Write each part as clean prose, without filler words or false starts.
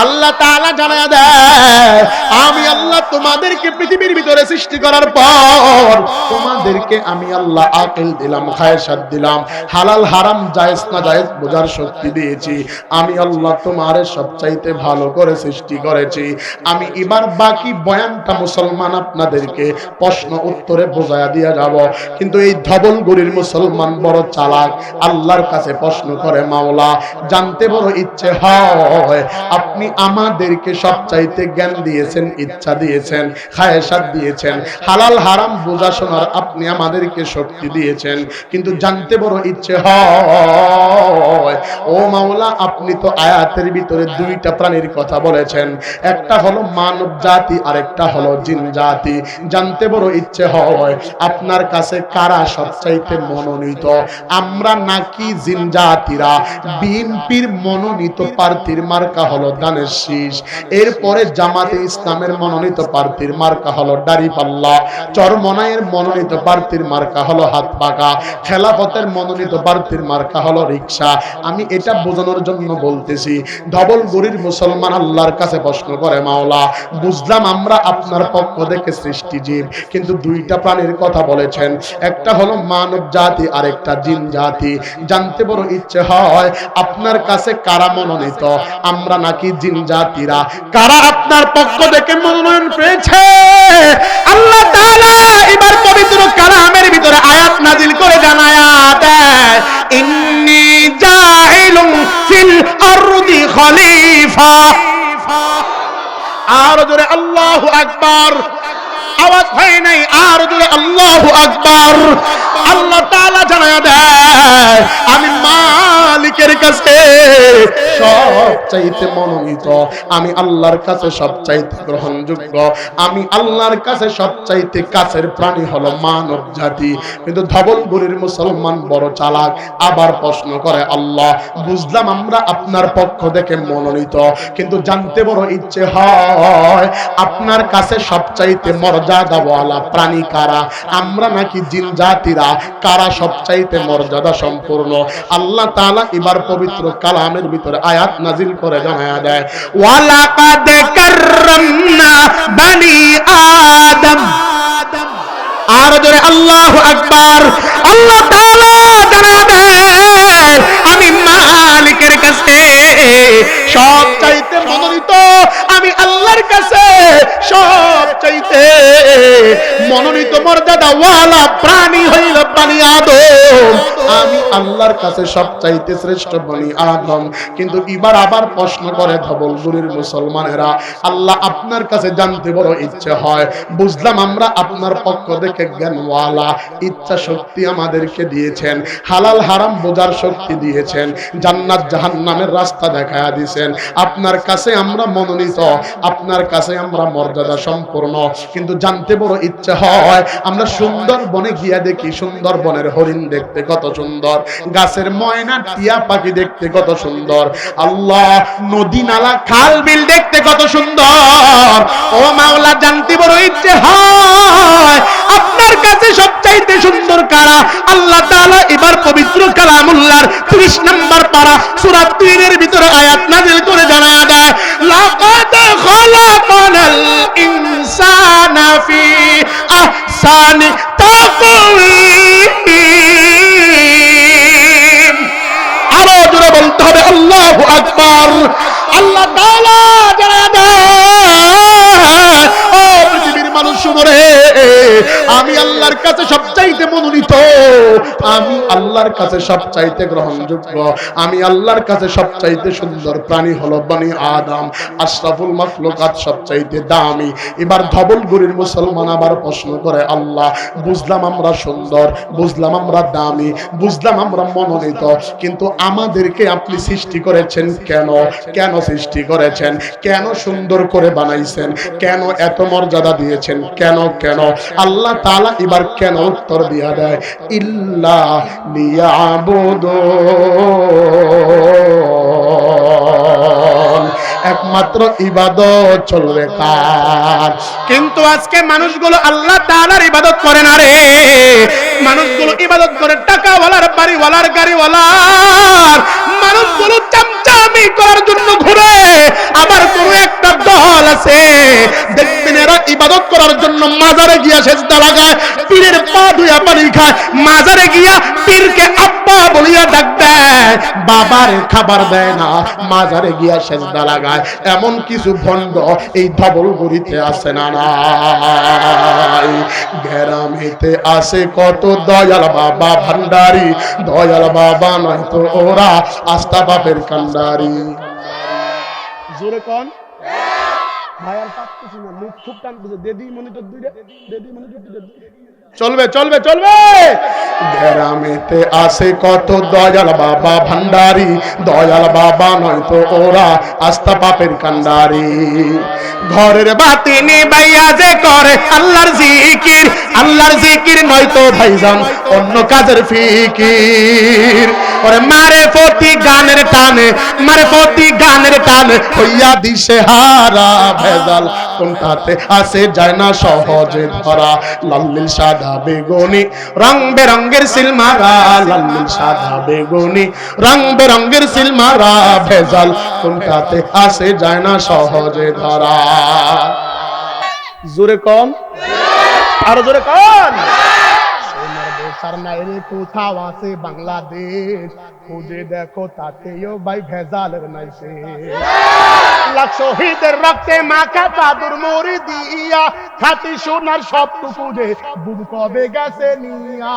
আল্লাহ তাআলা জানায়া দেয় আমি আল্লাহ তোমাদেরকে পৃথিবীর ভিতরে সৃষ্টি করার পর তোমাদেরকে আমি আল্লাহ আকল দিলাম, খায়সাত দিলাম, হালাল হারাম জায়েজ না জায়েজ বোঝার শক্তি দিয়েছি। আমি আল্লাহ তোমারে সবচাইতে ভালো করে সৃষ্টি করেছি। আমি এবার বাকি বয়ানটা মুসলমান আপনাদেরকে প্রশ্ন উত্তরে বোঝায়া দিয়া যাব। কিন্তু এই ধবলগুড়ির মুসলমান বড় চালাক, আল্লাহর কাছে প্রশ্ন করে মাওলা জানতে বড় ইচ্ছে হয় আপনি আমাদেরকে সবচাইতে জ্ঞান দিয়েছেন, ইচ্ছা দিয়েছেন, খায়সাত দিয়েছেন, হালাল হারাম বোঝা শোনার আপনি আমাদেরকে শক্তি দিয়েছেন, কিন্তু জানতে বড় ইচ্ছে হয় ও মাওলা আপনি তো আয়াতের ভিতরে দুইটা প্রাণীর কথা বলেছেন, একটা হলো মানব জাতি আর একটা হলো জিন জাতি। জানতে বড় ইচ্ছে হয় আপনার কাছে কারা সবচাইতে মনোনীত, আমরা নাকি জিন জাতিরা? বিএনপির মনোনীত প্রার্থীর মার্কা হলো ধানের শীষ, এরপরে জামাতে ইসলামের মনোনীত প্রার্থীর মার্কা হলো দাড়িপাল্লা, চরমনাইয়ের মনোনীত প্রার্থীর মার্কা হলো হাত পাকা, খেলাফতের মনোনীত প্রার্থীর মার্কা হলো রিকশা। আমি এটা বোঝানোর জন্য বলতেছি ধবলগুড়ির মুসলমান আল্লাহর কাছে প্রশ্ন করে মাওলা বুঝলাম আমরা আপনার পক্ষ থেকে সৃষ্টিজীব, কিন্তু দুইটা প্রাণীর কথা বলেছেন, একটা হলো মানব জাতি আর একটা জিন জাতি। জানতে বড় ইচ্ছে হয় আপনার কাছে কারা মনোনীত, আমরা নাকি জিন জাতিরা? কারা আপনার পক্ষ থেকে মনোনয়ন পেয়েছে? আল্লাহ তাআলা এবার পবিত্র কালামের ভিতরে আয়াত নাজিল করে জানায়া দেয় ইন্নী জাইলুন ফিল আরদি খলিফা। আর জোরে আল্লাহু আকবার, আওয়াজ হয় নাই, আর জোরে আল্লাহু আকবার। আল্লাহ তাআলা জানায়া দেয় আমি মালিকের কাছে সবচাইতে মনোনীত, আমি আল্লাহর কাছে সবচাইতে গ্রহণযোগ্য, আমি আল্লাহর কাছে সবচাইতে কাছের প্রাণী হলো মানব জাতি। কিন্তু ধবলগুড়ির মুসলমান বড় চালাক, আবার প্রশ্ন করে আল্লাহ বুঝলাম আমরা আপনার পক্ষ থেকে মনোনীত, কিন্তু জানতে বড় ইচ্ছে হয় আপনার কাছে সবচাইতে মর্যাদাওয়ালা প্রাণী কারা, আমরা নাকি জিন জাতিরা? কারা সবচাইতে মর্যাদা সম্পূর্ণ? আল্লাহ তাআলা এবার পবিত্র কালামের ভিতরে আয়াত নাজিল করে জানায়া দেয় ওয়ালাকাদ কাররামনা বানি আদম। আর জোরে আল্লাহু আকবার। আল্লাহ তাআলা জানায়া দেয় আমি মালিকের কাছে সবচাইতে মনোনীত, আমি আল্লাহর কাছে সবচাইতে মনোনীত মর্যাদাওয়ালা প্রাণী হইল বনি আদম, আমি আল্লাহর কাছে সবচাইতে শ্রেষ্ঠ বনি আদম। কিন্তু এবার আবার প্রশ্ন করে ধবলগুড়ির মুসলমানেরা আল্লাহ আপনার কাছে জানতে বড় ইচ্ছে হয় বুঝলাম আমরা আপনার পক্ষ থেকে জ্ঞানওয়ালা, ইচ্ছা শক্তি আমাদেরকে দিয়েছেন, হালাল হারাম বোঝার শক্তি দিয়েছেন, জান্নাত জাহান্নামের রাস্তা দেখায়া দিয়েছেন, আপনার কাছে আমরা মনোনীত, আপনার কাছে আমরা মর্যাদা সম্পূর্ণ, কিন্তু জানতে বড় ইচ্ছা হয় আমরা সুন্দরবনে গিয়া দেখি সুন্দরবনের হরিণ দেখতে কত সুন্দর, গাছের ময়না টিয়া পাখি দেখতে কত সুন্দর, আল্লাহ নদী নালা খাল বিল দেখতে কত সুন্দর। ও মাওলা জানতে বড় ইচ্ছে হয় আপনার কাছে সবচাইতে সুন্দর কারা? আল্লাহ তাআলা এবার পবিত্র কালামুল্লাহর 30 নম্বর পারা সূরা 3 এর ভিতরে আয়াত নাযিল করে জানায়া দেয় লাকাদ খালাকানাল ইনসানা ফি আহসানি তাকওয়িম। আরো জোরে বলতে হবে আল্লাহু আকবার। আল্লাহ তাআলা জানায়া দেয় ও পৃথিবীর মানুষ শুনো রে, আমি আল্লাহর কাছে সবচাইতে মনোনীত, আমি আল্লাহর কাছে সবচাইতে গ্রহণযোগ্য, আমি আল্লাহর কাছে সবচাইতে সুন্দর প্রাণী হলো বনি আদম, আশরাফুল মাখলুকাত, সবচাইতে দামি। এবার ধবলগুড়ির মুসলমান আবার প্রশ্ন করে আল্লাহ বুঝলাম আমরা সুন্দর, বুঝলাম আমরা দামি, বুঝলাম আমরা মনোনীত, কিন্তু আমাদেরকে আপনি সৃষ্টি করেছেন কেন? কেন সৃষ্টি করেছেন? কেন সুন্দর করে বানাইছেন? কেন এত মর্যাদা দিয়েছেন? কেন কেন? আল্লাহ তাআলা এবার কেন উত্তর দিয়া দেয় ইল্লা লিয়াবুদুন, একমাত্র ইবাদত চলবে কার? কিন্তু আজকে মানুষগুলো আল্লাহ তাআলার ইবাদত করে না রে, মানুষগুলো ইবাদত করে টাকাওয়ালার, বাড়িওয়ালার, গাড়িওয়ালার, মানুষগুলো চামচামি করার জন্য ঘুরে, আবার আছে দেখবেন এরা ইবাদত করার জন্য মাজারে গিয়া সেজদা লাগায়, পীরের পা ধুইয়া পানি খায়, মাজারে গিয়া পীরকে আব্বা বলিয়া ডাক দেয়, বাবারে খাবার দেয় না, মাজারে গিয়া সেজদা লাগায়। এমন কিছু ভণ্ড এই ধবলগুড়িতে আছে না নাই? গ্রামেতে আছে কত দয়াল বাবা ভান্ডারি, দয়াল বাবা নয় তো ওরা আস্থা বাপের কান্ডারি। জোরে কোন ভাই, আর পাচ্ছি না, মুখ খুব টানতেছে। দেদি মনিটর দুইটা, দেদি মনিটর দুইটা। চলবে চলবে চলবে। গ্রামেতে আছে কত দয়াল বাবা ভান্ডারি, দয়াল বাবা নয় তো ওরা আস্থা পাপের কান্ডারি। ঘরের বাতি নিবাইয়া যে করে আল্লাহর জিকির, আল্লাহর জিকির নয় তো ভাইজান অন্য কাজের ফিকির। ওরে মারে ফতি গানের টানে, মারে ফতি গানের টানে হইয়া দিশে হারা, ভেজাল কোনটাতে আছে যায় না সহজে ধরা। লাল্লিল সাদা বেগুনি রং বেরঙ্গের সিলমারা, লাল্লিল সাদা বেগুনি রং বেরঙ্গের সিলমারা, ভেজাল কোনটাতে আছে যায় না সহজে ধরা। জোরে কম, আরো জোরে কম। কোথাও আছে বাংলাদেশ, খুঁজে দেখো তাতেও ভাই ভেজালের নাই শেষ। লাখ শহীদের রক্তে মাখা চাদর মরি দিয়া, খাঁটি সোনার সবটুকু যে বুক কবে গেছে নিয়া।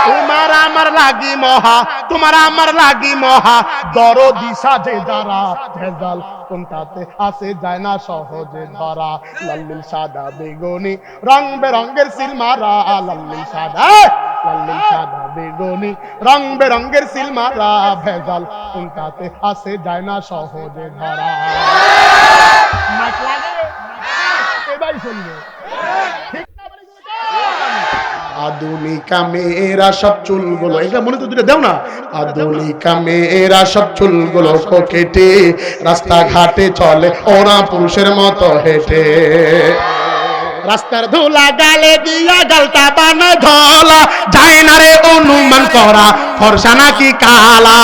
তোমার আমার লাগি মহা, তোমার আমার লাগি মহা দরদি সাজে যারা, ভেজাল কোনটাতে আছে যায় না সহজে ধরা। লাল্লিল সাদা বেগুনি রং বেরঙ্গের সিলমারা, লাল্লিল সাদা, লাল্লিল সাদা বেগুনি রং বেরঙ্গের সিলমারা, ভেজাল কোনটাতে আছে যায় না সহজে ধরা। মাছ লাগে এবাই শুনবে ঠিক না? আধুনিকা মেয়েরা সব চুলগুলো, এটা মনে তো দুটো দেও না। আধুনিকা মেয়েরা সব চুলগুলো কেটে রাস্তাঘাটে চলে ওরা পুরুষের মতো হেঁটে। রাস্তার ধুলা গালে দিয়া গালটা বানায় ধলা, যায় না রে অনুমান করা ফর্সা নাকি কালা।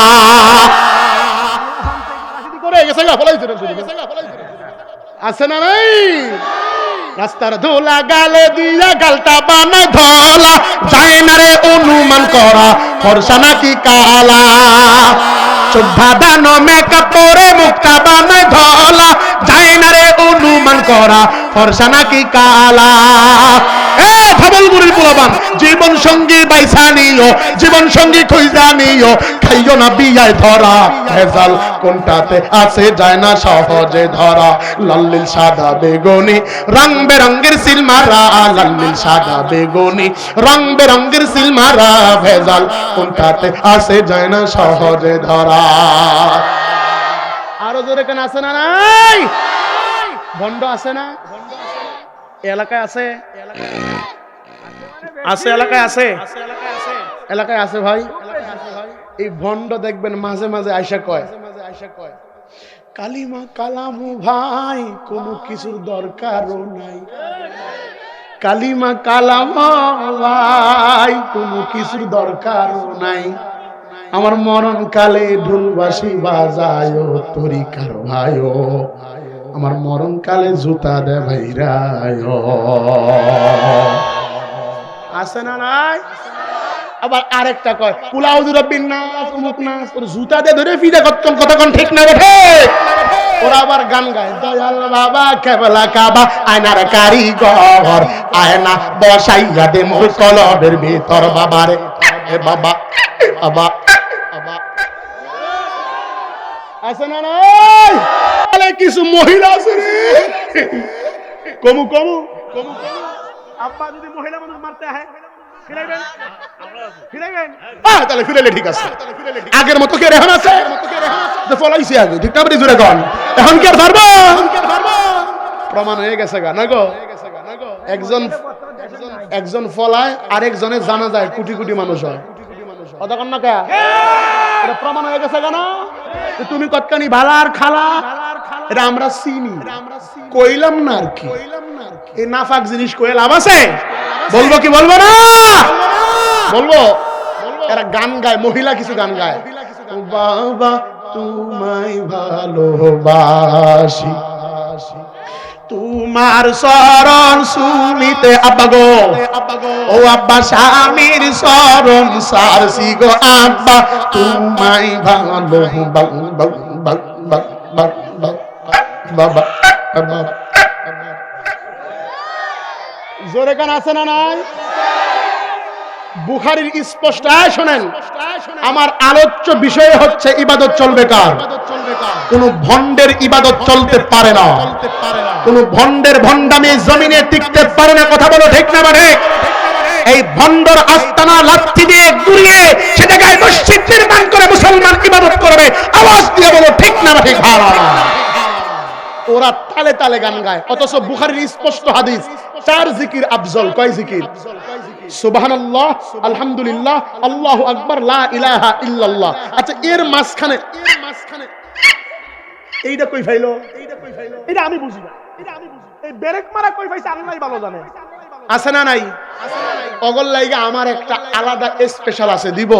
আছে না নাই? রাস্তার ধুলা গালে দিয়া গালটা বানায় ধলা, যায় না রে অনুমান করা ফর্সা নাকি কালা। চোখ বাঁধানো মেকআপ পরে মুখটা বানায় ধলা, যায় না রে অনুমান করা ফর্সা নাকি কালা। ধবলগুড়ির পোলাপান জীবন সঙ্গী বাইসা নিও, জীবন সঙ্গী খুঁজা নিও, খাইও না বিয়ায় ধরা, ভেজাল কোনটাতে আছে যায় না সহজে ধরা। লাল্লিল সাদা বেগুনি রং বেরঙ্গের সিলমারা, লাল্লিল সাদা বেগুনি রং বেরঙ্গের সিলমারা, ভেজাল কোনটাতে আছে যায় না সহজে ধরা। আরো জোরে কেন আছে না নাই? বন্ড আছে না এলাকায়? আছে আছে এলাকায়, আছে এলাকায় আছে ভাই। এই ভণ্ড দেখবেন মাঝে মাঝে আয়সা কয়, কালিমা কালামু ভাই কোনো কিছুর দরকারও নাই, কালিমা কালামু ভাই কোনো কিছুর দরকারও নাই। আমার মরণ কালে ঢোলবাসি বাজায়ো তরিকার ভাইও, আমার মরণ কালে জুতা দে ভাইরায়। আছে না নাই? আবার আরেকটা কয় কুলাউযু রাব্বিন নাস অমুক নাস, ওর জুতা দিয়ে ধরে ফিদা কতক্ষণ কতক্ষণ ঠিক না বেঠে। ওরা আবার গান গায় দয়াল বাবা কেবলা কাবা আয়নার কারিগর, আয়না বসাইয়া দে মোর কলবের ভিতর বাবারে। এ বাবা বাবা আছে না নাই? কিছু মহিলা আছে রে, কমু কমু কমু কমু। আব্বা যদি মহিলা মানুষ মারতে হয় ফিরাইবেন, ফিরাইবেন তাহলে ফিরাইলে ঠিক আছে। আগের মতো কে রেহান আছে? ফলাইছি আগে ঠিক না? জোরে কন এখন কি আর পারবো? প্রমাণ হয়ে গেছে গা না গো। একজন একজন ফলায় আরেকজনে জানা যায় কোটি কোটি মানুষ হয়। কথা কন না কে? এটা প্রমাণ হয়ে গেছে গা না? তুমি কতখানি ভালার খালা এটা আমরা চিনি, কইলাম না আর কি। এই নাফাক জিনিস কইলে লাভ আছে? বলবো কি বলবো না? বলবো। এরা গান গায়, মহিলা কিছু গান গায়, ও বাবা তোমায় ভালোবাসি তোমার শরণ শুনিতে আব্বা গো ও আব্বা স্বামীর শরণ সারসি গো আব্বা তোমায় বাবা জোরে গান আছে না নাই? বুখারীর স্পষ্ট শোনেন, আমার আলোচ্য বিষয় হচ্ছে ইবাদত চলবে কার? কোন ভণ্ডের ইবাদত চলতে পারে না, কোন ভণ্ডের ভণ্ডামি জমিনে টিকতে পারে না। কথা বলো ঠিক না ঠিক? এই ভণ্ডর আস্তানা লাঠি দিয়ে গুড়িয়ে সে জায়গায় মসজিদ নির্মাণ করে মুসলমান ইবাদত করবে। আওয়াজ দিয়ে বলো ঠিক না ঠিক? ওরা তালে তালে গান গায়, অথচ বুখারীর স্পষ্ট হাদিস, চার জিকির আফজল। কয় জিকির? সুবহানাল্লাহ, আলহামদুলিল্লাহ, আল্লাহু আকবার, লা ইলাহা ইল্লাল্লাহ। আচ্ছা এর মাঝখানে এইটা কই ফাইলো? এটা আমি বুঝি না, এই ব্রেক মারা কই ফাইছে আল্লাহই ভালো জানে। আছে না নাই? অগল লাইগা আমার একটা আলাদা স্পেশাল আছে, দিব?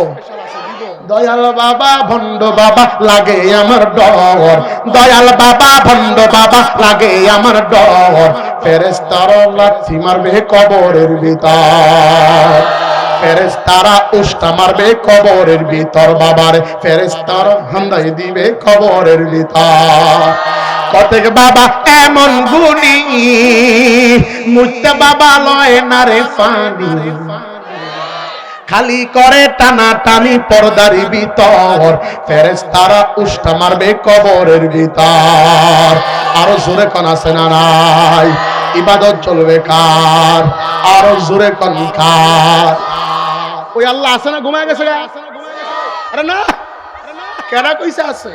দয়াল বাবা ভণ্ড বাবা লাগে আমার ডর, দয়াল বাবা ভণ্ড বাবা লাগে আমার ডর, ফেরেশতারা লাথি মারবে কবরের ভিতর, ফেরেশতারা উষ্টা মারবে কবরের ভিতর, বাবার ফেরেশতারা হান্দাই দিবে কবরের ভিতর। কতক বাবা এমন গুণী মুত্তা বাবা লয় না রে পানি, খালি করে টানা টানি পর্দার ভিতর, ফেরেশতারা উষ্টা মারবে কবরের ভিতর। আরো জোরে কোন আছে না নাই? ইবাদত চলবে কার? আরো জোরে কোন কার? ওই আল্লাহ আছে না ঘুমায় গেছে? আরে না, কেডা কইছে আছে?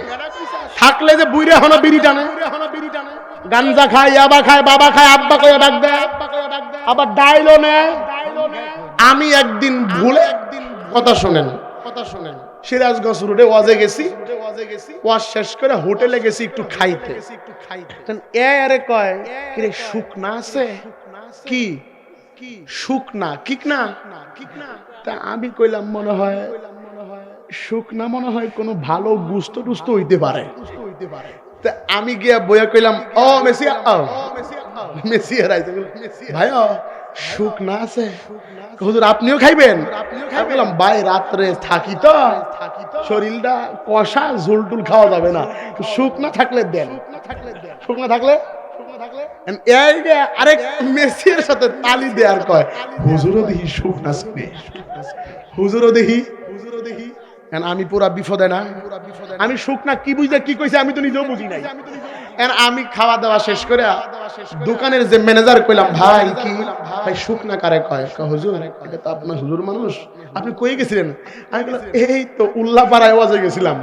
থাকলে যে বুইরা হনো বিড়ি টানে, গাঞ্জা খায়, ইয়াবা খায়, বাবা খায়, আব্বা কইয়া ডাক দেয়, আবার ডাইলো নেয়। আমি একদিন ভুলে কথা শুনেন, সিরাজগঞ্জ রোডে ওয়াজে গেছি, ওয়াজ শেষ করে হোটেলে গেছি একটু খাইতে। আরে কয় কিরে শুকনা আছে? কি শুকনা? কিক না? তা আমি কইলাম মনে হয় শুকনা, মনে হয় কোনো ভালো গুস্ত টুস্ত হইতে পারে। তা আমি গিয়া বইয়া কইলাম, ও মেসিয়া, মেসিয়া রাইতে ভাই শুকনা আছে? হুজুর আপনিও খাইবেন? আমি বললাম ভাই রাত্রে থাকি তো, শরীরটা কষা, ঝোল টুল খাওয়া যাবে না, শুকনা থাকলে দেন। শুকনা থাকলে আরেক মেসির সাথে তালি দেয়ার কয়, হুজুরও দেখি শুকনা, হুজুরও দেখি। আমি পুরা বিপদে না, আমি শুকনা কি বুঝলে কি কইছে আমি তো নিজেও বুঝি নাই। আমি খাওয়া দাওয়া শেষ করে দোকানের যে ম্যানেজার কইলাম, ভাই কি ভাই শুকনা কারে কয়? হুজুর এটা তো আপনার হুজুর মানুষ, আপনি কই গেছিলেন? আমি বললাম এই তো উল্লাপাড়ায় ওয়াজে গেছিলাম।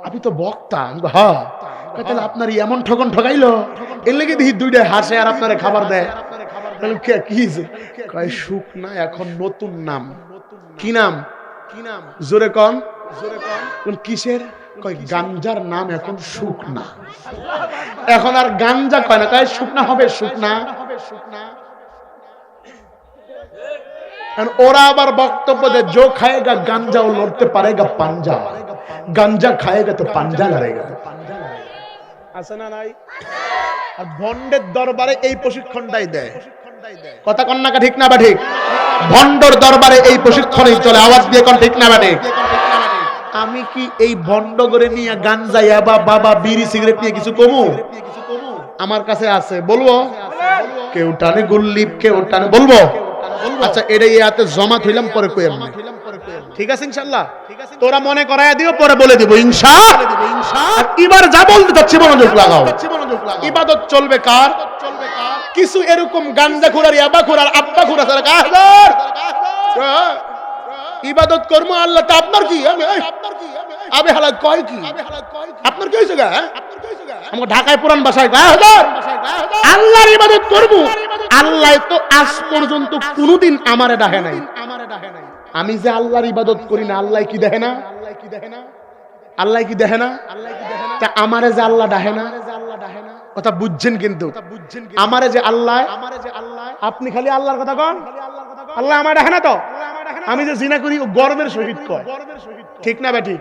আপনি তো বক্তা? হ্যাঁ। তাহলে আপনার এমন ঠকন ঠকাইলো, এর লেগে দেখি দুইটা হাসে আর আপনারে খাবার দেয়। কি কয় শুকনা এখন নতুন নাম। কি নাম? জোরে কন। কিসের? কয় গাঞ্জার নাম এখন শুকনা। এখন আর গাঞ্জা কয় না, কয় শুকনা হবে। শুকনা ওরা আবার বক্তব্য দেয়, জো খায়েগা গাঞ্জা ও লড়তে পারেগা পাঞ্জা, গাঞ্জা খায়েগা তো পাঞ্জা লড়েগা। আছে না নাই? আর ভন্ডের দরবারে এই প্রশিক্ষণটাই দেয়। কথা কন্যাকা ঠিক না বা ঠিক? ভন্ডর দরবারে এই প্রশিক্ষণই চলে। আওয়াজ দিয়ে কোন ঠিক না বা ঠিক? আমি কি এই ভন্ড করে নিয়ে গাঞ্জা, ইয়াবা, বাবা, বিড়ি, সিগারেট নিয়ে কিছু কমু? আমার কাছে আছে, বলবো? কেউ টানে গুল্লিপ, কেউ টানে, বলবো? আচ্ছা এটা ইয়াতে জমা থইলাম, পরে কই আমি। ঠিক আছে ইনশাআল্লাহ? তোরা মনে করায়া দিও, পরে বলে দিব ইনশাআল্লাহ। এবার যা বলতে যাচ্ছি মনোযোগ লাগাও। ইবাদত চলবে কার? কিছু এরকম গাঞ্জা খুরার, ইয়াবা খুরার, আব্বা খুরা ছাড়া কাহার ইবাদত করবো আল্লাহ। তা আপনার কি? আবে হালাত কয় কি? আপনার কি হয়েছে? আমার ঢাকায় পুরান ভাষায় আল্লাহর ইবাদত করবো। আল্লাহ তো আজ পর্যন্ত কোনোদিন আমারে ডাকে নাই। আমি যে আল্লাহর ইবাদত করি না, আল্লাহ কি দেখে না? আল্লাহ কি দেখে না? তা আমারে যে আল্লাহ ডাকে না, কথা বুঝছেন? কিন্তু আমারে যে আল্লাহ, আপনি খালি আল্লাহর কথা কন, আল্লাহ আমার দেখে না তো? আমি যে জিনা করি ও গর্বের সহিত কয়, ঠিক না বেটি?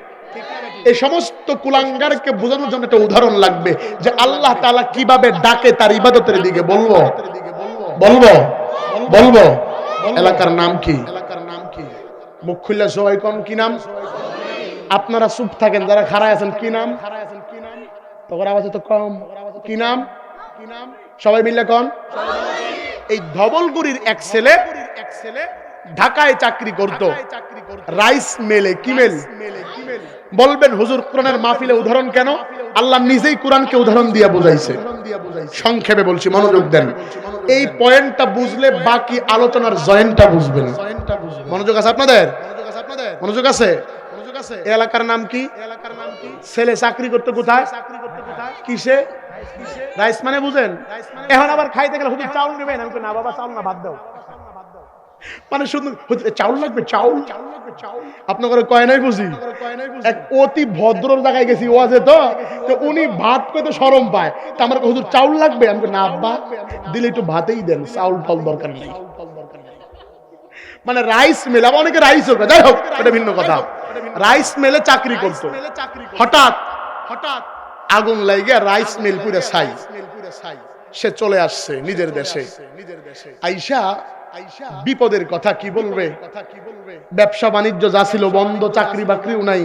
এই সমস্ত কুলাঙ্গারকে বোঝানোর জন্য একটা উদাহরণ লাগবে যে আল্লাহ তাআলা কিভাবে ডাকে তার ইবাদতের দিকে। বলবো বলবো বলবো এলাকার নাম কি? মুখ খুললে সবাই কোন কি নাম? আপনারা চুপ থাকেন যারা খাড়ায় আছেন, কি নাম? তখন আওয়াজ তো কম। কি নাম? সবাই মিললে কোন? এই ধবলগুড়ির এক ছেলে ঢাকায় চাকরি করত, রাইস মেলে। কি মেল? বলবেন হুজুর কোরআনের মাহফিলে উদাহরণ কেন? আল্লাহ নিজেই কোরআনকে উদাহরণ দিয়ে বুঝাইছে। সংক্ষেপে বলছি, মনোযোগ দেন। এই পয়েন্টটা বুঝলে বাকি আলোচনার জয়েন্টটা বুঝবেন। মনোযোগ আছে আপনাদের? মনোযোগ আছে? এই এলাকার নাম কি? ছেলে চাকরি করতে কোথায়? কিসে? রাইস মানে বুঝেন? এখন আবার খাইতে গেলে হুজুর চাউল নেবেন, আমি না বাবা চাউল না, ভাত দাও। মানে শুধু চাউল লাগবে, চাউল আপনার কয় নাই বুঝি। এক অতি ভদ্র জায়গায় গেছি ওয়াজে, তো উনি ভাত কইতে শরম পায়, তা আমার হুজুর চাউল লাগবে, আমি না আব্বা দিলে একটু ভাতেই দেন, চাউল টাউল দরকার নেই। মানে রাইস মিল, আবার অনেকে রাইস হোক, যাই হোক এটা ভিন্ন কথা। রাইস মিলে চাকরি করতো, হঠাৎ আগুন লাগে রাইস মিল পুরো ছাই। সে চলে আসছে নিজের দেশে। আইসা বিপদের কথা কি বলবে? ব্যবসা বাণিজ্য যা ছিল বন্ধ, চাকরি বাকরিও নাই।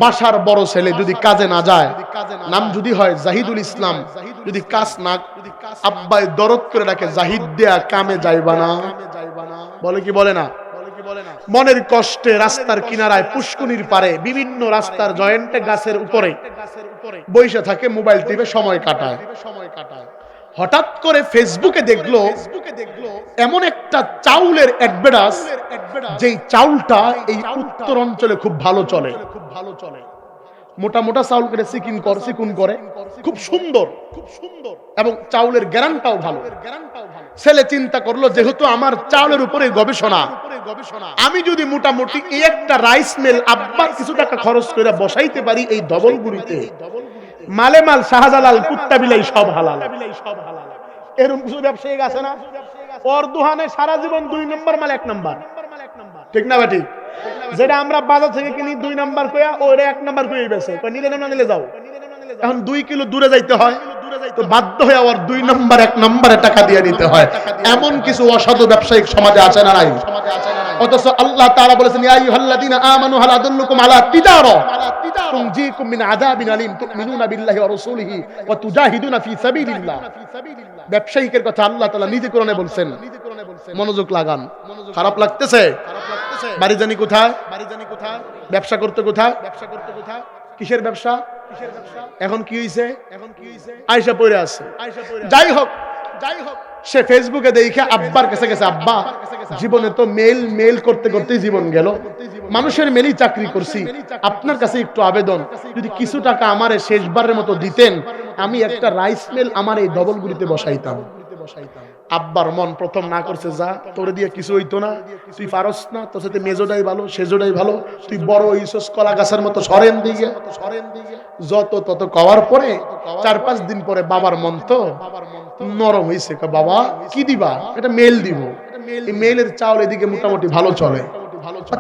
বাসার বড় ছেলে যদি কাজে না যায়, নাম যদি হয় জাহিদুল ইসলাম, যদি কাজ না, আব্বাই দরদ করে ডাকে, জাহিদ দেয়া কামে যাইবা না। বলে কি বলে না? মনের কষ্টে রাস্তার কিনারায়, পুষ্কুনির পারে, বিভিন্ন রাস্তার জয়েন্টে গাছের উপরে বইসা থাকে, মোবাইল টিপে সময় কাটায়। হঠাৎ করে ফেসবুকে দেখলো এমন একটা চাউলের অ্যাডভার্টাইজ, যেই চাউলটা এই উত্তর অঞ্চলে খুব ভালো চলে। মোটা মোটা চাউল করে চিকুন করে, খুব সুন্দর এবং চাউলের গ্যারান্টাও ভালো। ছেলে চিন্তা করলো, যেহেতু আমার চাউলের উপরে গবেষণা, আমি যদি মোটামুটি এই একটা রাইস মিল আব্বার কিছু টাকা খরচ করে বসাইতে পারি এই ধবলগুড়িতে, মালে মাল শাহজালাল কুত্তা বিলাই সব হালাল। এরকম কিছু ব্যবসায়ী আছে না? ওর দোকানে সারা জীবন 2 নম্বর মাল 1 নম্বর, ঠিক না বেটি? যেটা আমরা বাজার থেকে কিনি 2 নম্বর কইয়া, ওরে 1 নম্বর কইয়া বেচে, কই নিলে না নিলে যাও। এখন 2 কিলো দূরে যাইতে হয়, তো বাধ্য হয়ে আবার 2 নম্বর 1 নম্বরে টাকা দিয়ে নিতে হয়। এমন কিছু অসাধু ব্যবসায়িক সমাজে আছে না নাই? অথচ আল্লাহ তাআলা বলেছেন, ইয়া আইয়ুহাল্লাযীনা আমানু হাল আদুল্লুকুম আলা তিজারা তুনজিকুম মিন আযাবিন আলীম তুমিনুনা বিল্লাহি ওয়া রাসূলিহি ওয়া তুজাহিদুনা ফি সাবিলিল্লাহ। ব্যবসায়িকের কথা আল্লাহ তাআলা নিজে কোরআনে বলছেন। মনোযোগ লাগান। খারাপ লাগতেছে? বাড়ি জানি কোথায়? ব্যবসা করতে কোথায়? কিসের ব্যবসা? এখন কি হইছে? আয়েশা পড়ে আছে। যাই হোক, সে ফেসবুকে দেখে আব্বার কাছে গেছে, আব্বা জীবনে তো মেল করতে করতেই জীবন গেল, মানুষের মেলই চাকরি করছি, আপনার কাছে একটু আবেদন, যদি কিছু টাকা আমারে শেষবারের মতো দিতেন, আমি একটা রাইস মিল আমার এই ধবলগুড়িতে বসাইতাম। আব্বার মন প্রথম না করছে, যা তোরে দিয়ে কিছু হইতো না, তুই পারস না, তোর সাথে মেজোটাই ভালো, সেজোটাই ভালো, তুই বড় ইসস কলা গাছের মতো সরেন দিকে যত তত কওয়ার পরে 4-5 দিন পরে বাবার মন তো নরম হইছে। বাবা কি দিবা? এটা মেল দিব, এই মেলের চাউল এদিকে মোটামুটি ভালো চলে,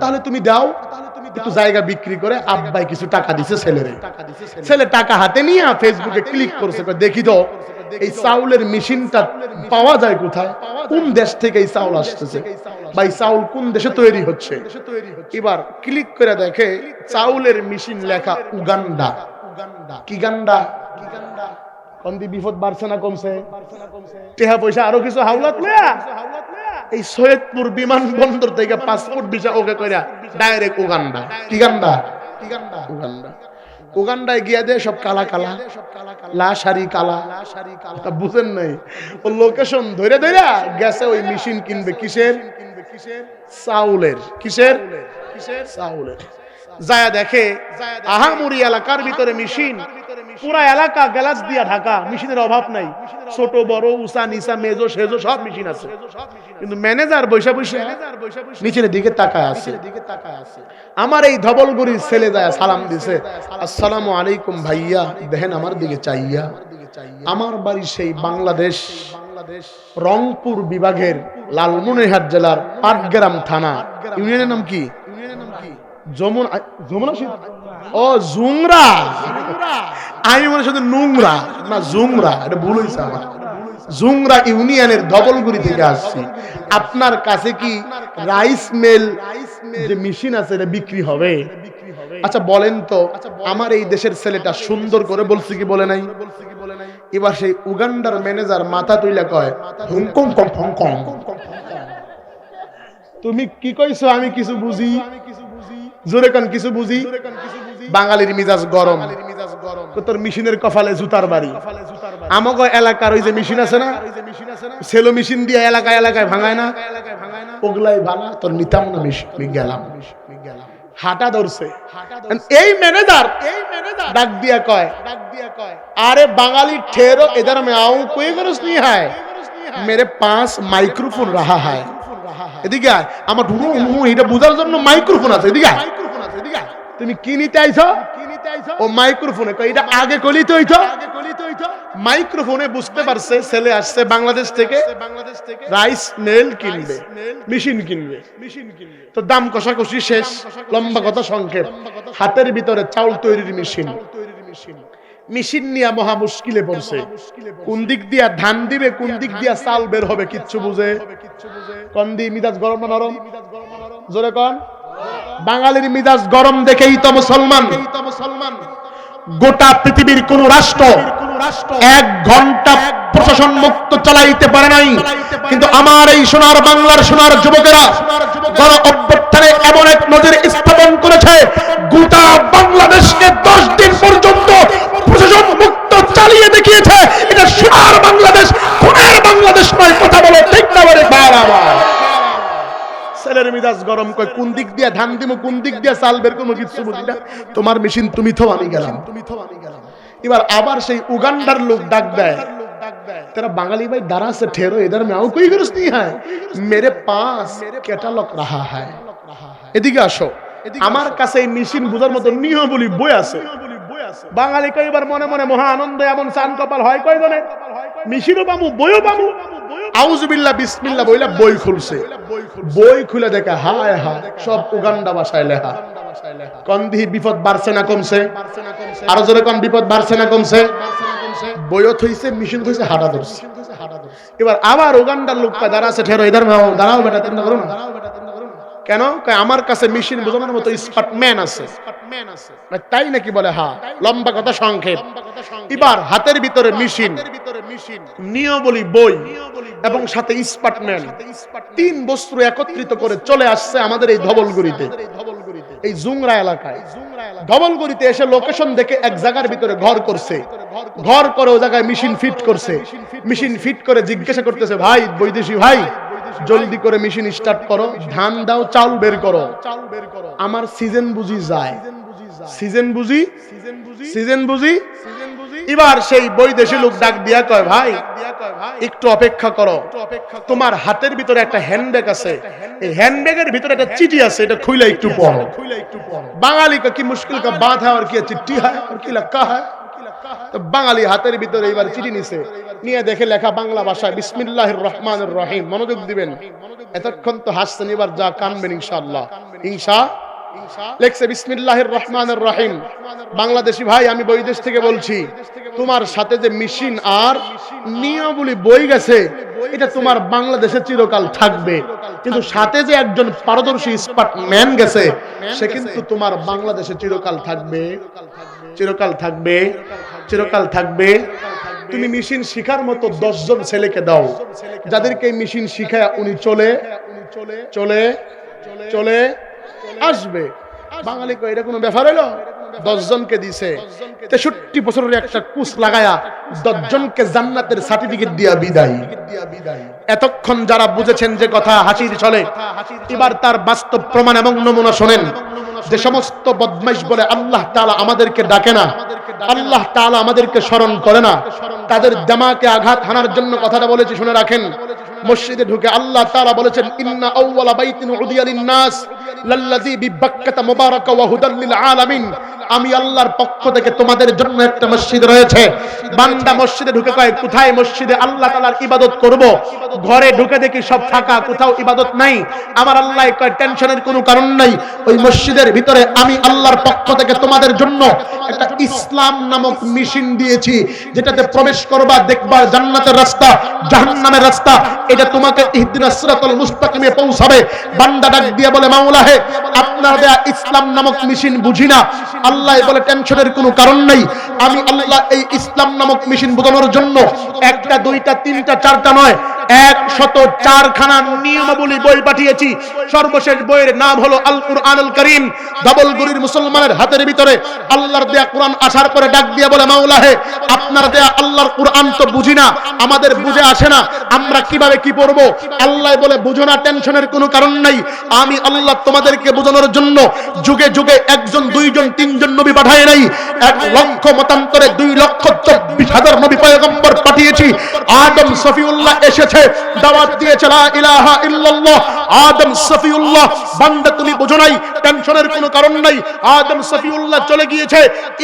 তাহলে তুমি দাও। একটু জায়গা বিক্রি করে আব্বাই কিছু টাকা দিছে ছেলেরে। ছেলে টাকা হাতে নিয়ে ফেসবুকে ক্লিক করছে, দেখি তো এই চাউলের মেশিনটা পাওয়া যায় কোথায়, কোন দেশ থেকে এই চাউল আসতেছে, বা এই চাউল কোন দেশে তৈরি হচ্ছে। এবার ক্লিক করে দেখে চাউলের মেশিন লেখা উগান্ডা। কি গান্ডা? কন্দি বিপদ বাড়ছে না কমছে? টেহা পয়সা আরো কিছু হাওলাত লয়া এই সৈয়দপুর বিমানবন্দর থেকে পাসপোর্ট ভিসা ওকে কইরা ডাইরেক্ট উগান্ডা। কি গান্ডা? উগান্ডা। উগান্ডায় গিয়া দেয় সব কালা কালা, লাশারি কালা, বুঝেন নাই? ও লোকেশন ধরে ধরে গেছে ওই মেশিন কিনবে। কিসের? চাউলের। কিসের? চাউলের। যায় দেখে আহামুরি এলাকার ভিতরে মেশিন, পুরা এলাকা গ্যালাস দিয়া ঢাকা, মেশিনের অভাব নাই, ছোট বড় উঁচা নিচা মেজো সেজো সব মেশিন আছে, কিন্তু ম্যানেজার বৈশা বৈশা নিচের দিকে তাকায় আছে। আমার এই ধবলগুড়ির ছেলে যায় সালাম দিছে, আসসালামু আলাইকুম ভাইয়া, দেখেন আমার দিকে চাইয়া। আমার বাড়ি সেই বাংলাদেশ রংপুর বিভাগের লালমনিরহাট জেলার পাটগ্রাম থানা। ইউনিয়নের নাম কি? যমুনা ও জুংরা, আমি মনে শুধু নোংরা না, জুংরা, এটা ভুল হয়েছে আমার। জুংরা ইউনিয়নের ধবলগুড়ি থেকে আসছি। আপনার কাছে কি রাইস মিল যে মেশিন আছে এটা বিক্রি হবে? আচ্ছা বলেন তো, আমার এই দেশের ছেলেটা সুন্দর করে বলছি কি বলে নাই? এবার সেই উগান্ডার ম্যানেজার মাথা তুইলা কয় হুংকং কং কং কং। তুমি কি কইছো? আমি কিছু বুঝি, জোরে কান কিছু বুঝি। বাঙালির মিজাজ গরম, তোর মেশিনের কপালে জুতার বাড়ি। আমাগো এলাকার ওই যে মেশিন আছে না, সেলো মেশিন দিয়ে এলাকায় এলাকায় ভাঙায় না, ওগুলাই ভাঙা, তোর নিতাম না মেশিন। গেলাম হাঁটা ধরছে। এই ম্যানেজার ডাক দিয়া কয়, আরে বাঙালি ठहरो इधर मैं आऊं, कोई गरज नहीं है, मेरे पास माइक्रोफोन रहा है। এদিকে আয়, আমার ঢুকু এটা বুঝার জন্য মাইক্রোফোন আছে। এদিকে আয়, তুমি কি নিতে আইছো? ও মাইক্রোফোনে কয় এটা আগে কইলি তো হইতো। মাইক্রোফোনে বুঝতে পারছে ছেলে আসছে বাংলাদেশ থেকে, রাইস মিল কিনবে, মেশিন কিনবে। তো দাম কষাকষি শেষ, লম্বা কথা সংক্ষেপ, হাতের ভিতরে চাউল তৈরির মেশিন। মেশিন নিয়ে মহা মুশকিলে পড়ছে। কোন দিক দিয়া ধান দিবে, কোন দিক দিয়া চাল বের হবে কিচ্ছু বুঝে। কোন দি মিজাজ গরম না নরম? জোরে কোন। বাঙালির মিজাজ গরম দেখেই তো মুসলমান গোটা পৃথিবীর কোন রাষ্ট্র 1 ঘন্টা প্রশাসন মুক্ত চালাইতে পারে নাই। কিন্তু আমার এই সোনার বাংলার সোনার যুবকেরা গণ অভ্যুত্থানে এমন এক নজির স্থাপন করেছে, গোটা বাংলাদেশকে 10 দিন পর্যন্ত প্রশাসন মুক্ত চালিয়ে দেখিয়েছে। এটা সোনার বাংলাদেশ, খুনের বাংলাদেশ নয়। কথা বলে ঠিক না বলে বারবার ছেলের মিজাজ গরম, কয় কোন দিক দিয়ে ধান দিমু, কোন দিক দিয়ে চাল বের করবো কিচ্ছু বুঝি না। তোমার মেশিন তুমি তো, আমি গেলাম। এবার আবার সেই উগান্ডার লোক ডাক দেয়, तेरा बांगाली भाई दरा से ठहरो, इधर में आओ, कोई गरज नहीं है, मेरे पास कैटालग रहा है। এদিকে আসো, আমার কাছে এই মেশিন বুঝার মতো নিয়মাবলী বই আছে। বাঙালি কইবার মনে মনে মহা আনন্দ, এমন চান কপাল হয় কয়জনে, মেশিনও পামু বইও পামু। আউযুবিল্লাহ বিসমিল্লাহ বইলা বই খুলছে, বই খুলে দেখে হায় হায় সব উগান্ডা ভাষায় লেখা। কোন দিহি বিপদ বাড়ছে না কমছে? আরো জোরে কোন বিপদ বাড়ছে না কমছে? বইও থইছে, মেশিন থইছে, হাঁটা ধরছে। এবার আবার উগান্ডার লোক কয় দাঁড়া আছে ঠেরো, ইধার দাঁড়াও বেটা, চিন্তা করো না। কেন? আমার কাছে মেশিন বোঝানোর মতো স্পার্টম্যান আছে। তাই নাকি? বলে হ্যাঁ। লম্বা কথা সংক্ষেপ, এবার হাতের ভিতরে মেশিন, নিয়মাবলী বই এবং সাথে স্পার্টম্যান, 3 বস্তু একত্রিত করে চলে আসছে আমাদের এই ধবলগুড়িতে, এই জুংরা এলাকায়। ধবলগুড়িতে এসে লোকেশন দেখে এক জায়গার ভিতরে ঘর করছে, ঘর করে ও জায়গায় মেশিন ফিট করছে। মেশিন ফিট করে জিজ্ঞাসা করতেছে, ভাই বৈদেশি ভাই, জলদি করে মেশিন স্টার্ট করো, ধান দাও, চাউল বের করো, আমার সিজন বুঝি যায়, সিজন বুঝি, সিজন বুঝি। এবার সেই বৈদেশি লোক ডাক দিয়া কয়, ভাই একটু অপেক্ষা করো, তোমার হাতের ভিতরে একটা হ্যান্ডব্যাগ আছে, এই হ্যান্ডব্যাগের ভিতরে একটা চিঠি আছে, এটা খুইলা একটু পড়ো। বাঙালি কা কি মুশকিল কা বাত হয়, আর কি চিঠি হয়, আর কি লেখা হয়। তো বাঙালি হাতের ভিতরে এবার চিঠি নিছে, নিয়ে দেখে লেখা বাংলা ভাষায় বিসমিল্লাহির রহমানির রহিম। মনোযোগ দিবেন, এতক্ষণ তো হাসছেন, এবার যা কানবেন ইনশাআল্লাহ। লেখছে বিসমিল্লাহির রহমানির রহিম। বাংলাদেশি ভাই, আমি বৈদেশ থেকে বলছি, তোমার সাথে যে মেশিন আর নিয়মাবলী বই গেছে, এটা তোমার বাংলাদেশে চিরকাল থাকবে, কিন্তু সাথে যে একজন পারদর্শী স্পার্টম্যান গেছে, সে কিন্তু তোমার বাংলাদেশে চিরকাল থাকবে, চিরকাল থাকবে, চিরকাল থাকবে। তুমি মেশিন শিখার মতো 10 জন ছেলেকে দাও, যাদেরকে মেশিন শিখায় উনি চলে চলে চলে আসবে। বাঙালি কই এটা কোনো ব্যাপার হলো? 10 জনকে দিছে, 63 বছরের একটা কুস লাগায়া 10 জনকে জান্নাতের সার্টিফিকেট দিয়া বিদায়। এতক্ষণ যারা বুঝেছেন যে কথা হাসির চলে, এবার তার বাস্তব প্রমাণ এবং নমুনা শোনেন। যে সমস্ত বদমাইশ বলে আল্লাহ তাআলা আমাদেরকে ডাকে না, আল্লাহ তাআলা আমাদেরকে স্মরণ করে না, তাদের জামাকে আঘাত হানার জন্য কথাটা বলেছি, শুনে রাখেন। মসজিদে ঢুকে আল্লাহ তাআলা বলেছেন, ইন্না আউওয়ালা বাইতিন উদিয়া লিন-নাস লাল্লাযী বিবাক্কাতা মুবারাকা ওয়া হুদাল লিল আলামিন। আমি আল্লাহর পক্ষ থেকে তোমাদের জন্য একটা মসজিদ রয়েছে। বান্দা মসজিদে ঢুকে কয় কোথায় মসজিদে আল্লাহ তাআলার ইবাদত করব, ঘরে ঢুকে দেখি সব ফাঁকা, কোথাও ইবাদত নাই। আমার আল্লাহ কয় টেনশনের কোনো কারণ নাই, ওই মসজিদের ভিতরে আমি আল্লাহর পক্ষ থেকে তোমাদের জন্য একটা ইসলাম নামক মেশিন দিয়েছি, যেটাতে প্রবেশ করবা, দেখবা জান্নাতের রাস্তা জাহান্নামের রাস্তা, এটা তোমাকে ইহদিনাস সিরাতাল মুস্তাকিমে পৌঁছাবে। বান্দা ডাক দিয়ে বলে মাওলা হে, আপনার দেয়া ইসলাম নামক মেশিন বুঝি না। আল্লাহ বলে টেনশনের কোনো কারণ নাই, আমি আল্লাহ এই ইসলাম নামক মেশিন বোঝানোর জন্য একটা দুইটা তিনটা চারটা নয় 104 খানা নিয়মাবলী বই পাঠিয়েছি। সর্বশেষ বইয়ের নাম হলো আল কুরআনুল কারীম। ধবলগুড়ির মুসলমানের হাতের ভিতরে আল্লাহর দেয়া কোরআন আসার পরে ডাক দিয়ে বলে মাওলা হে, আপনার দেয়া আল্লাহর কোরআন তো বুঝি না, আমাদের বুঝে আসে না, আমরা কিভাবে কি পড়বো? আল্লাহ বলে বুঝো না, টেনশনের কোনো কারণ নাই, আমি আল্লাহ তোমাদেরকে বোঝানোর জন্য যুগে যুগে একজন দুইজন তিনজন নবী পাঠায় নাই, 1 লক্ষ মতান্তরে 2,24,000 নবী পয়গম্বর পাঠিয়েছি। আদম সফিউল্লাহ এসেছে, দাওয়াত দিয়েছে লা ইলাহা ইল্লাল্লাহ। আদম সফিউল্লাহ, বান্দা তুমি বুঝো নাই, টেনশনের কোনো কারণ নাই। আদম সফিউল্লাহ চলে গিয়েছে,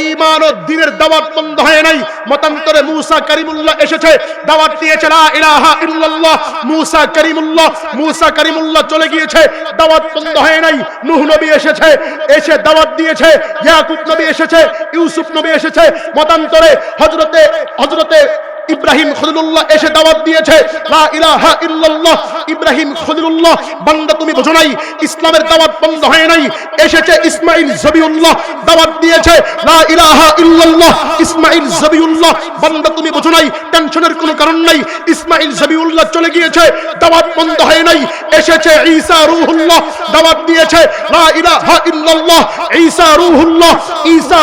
ঈমান ও দ্বীনের দাওয়াত বন্ধ হয় নাই। মতান্তরে মুসা কারিমুল্লাহ এসেছে, দাওয়াত দিয়েছে লা ইলাহা ইল্লাল্লাহ। মুসা কারিমুল্লাহ চলে গিয়েছে, দাওয়াত বন্ধ হয় নাই। নূহ নবী এসেছে, এসে দাওয়াত দিয়েছে। ইয়াকুব নবী এসেছে, ইউসুফ নবী এসেছে। মতান্তরে হযরতে ইব্রাহিম খলিলুল্লাহ এসে দাওয়াত দিয়েছে লা ইলাহা ইল্লাল্লাহ। ইব্রাহিম খলিলুল্লাহ, বান্দা তুমি বুঝো নাই, ইসলামের দাওয়াত বন্ধ হয় নাই। এসেছে ইসমাঈল জবিউল্লাহ, দাওয়াত দিয়েছে লা ইলাহা ইল্লাল্লাহ। ইসমাঈল জবিউল্লাহ, বান্দা তুমি বুঝো নাই, টেনশনের কোনো কারণ নাই। ইসমাঈল জবিউল্লাহ চলে গিয়েছে, দাওয়াত বন্ধ হয় নাই। এসেছে ঈসা রূহুল্লাহ, দাওয়াত দিয়েছে লা ইলাহা ইল্লাল্লাহ। ঈসা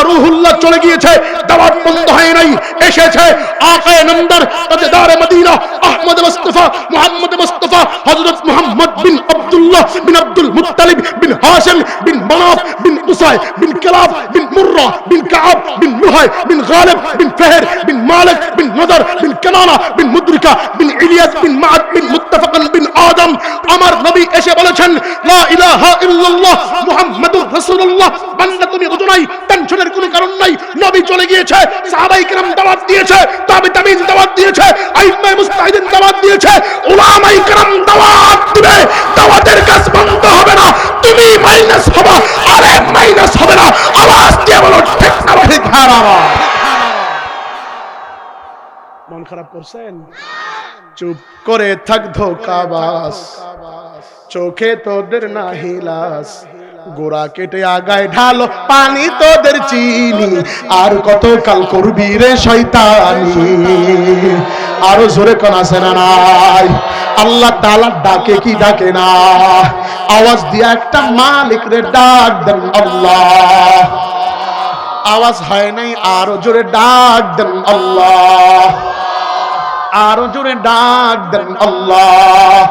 রূহুল্লাহ চলে গিয়েছে, দাওয়াত বন্ধ হয় নাই। এসেছে আকায়ে নম্বর তাজদার মদিনা আহমদ মুস্তাফা মুহাম্মদ মুস্তাফা হযরত মুহাম্মদ বিন আব্দুল্লাহ বিন আব্দুল মুত্তালিব বিন হাশিম বিন মানাফ বিন কুসাই বিন কিলাব বিন মুররা বিন কাআব বিন লুহাই বিন গালিব বিন ফাহর বিন মালিক বিন নদর বিন কানানা বিন মুদরিকা বিন ইলিয়াস বিন মাআদ বিন মুত্তাফাকান বিন আদম। আমার নবী এসে বলেছেন লা ইলাহা ইল্লাল্লাহ মুহাম্মাদুর রাসূলুল্লাহ। বান্দা তুমি বুঝো নাই, টেনশনের কোনো কারণ নাই। নবী চলে গিয়েছে, সাহাবায়ে কেরাম দাওয়াত দিয়েছে, তাবিঈন দাওয়াত দিয়েছে, আইম্মায়ে মুজতাহিদিন দাওয়াত দিয়েছে, উলামায়ে কেরাম দাওয়াত দিবে। দাওয়াতের কাজ বন্ধ হবে না, তুমি মাইনাস হবে, আরে মাইনাস হবে না। আওয়াজ দিয়ে বলো ঠিক না ঠিক হারাম। মন খারাপ করছেন? চুপ করে থাক ধোঁকাবাজ, চোখে তোদের না হিলাস। গোড়া কেটে আগায় ঢালো পানি তোদের চিনি, আর কত কাল করবি রে শয়তানি। আরো জোরে কোন আছে না নাই? আল্লাহ তাআলা ডাকে কি ডাকে না? আওয়াজ দিয়া একটা মালিক রে ডাক দেন আল্লাহ। আওয়াজ হয় নাই, আরো জোরে ডাক দেন আল্লাহ, আরো জোরে ডাক দেন আল্লাহ।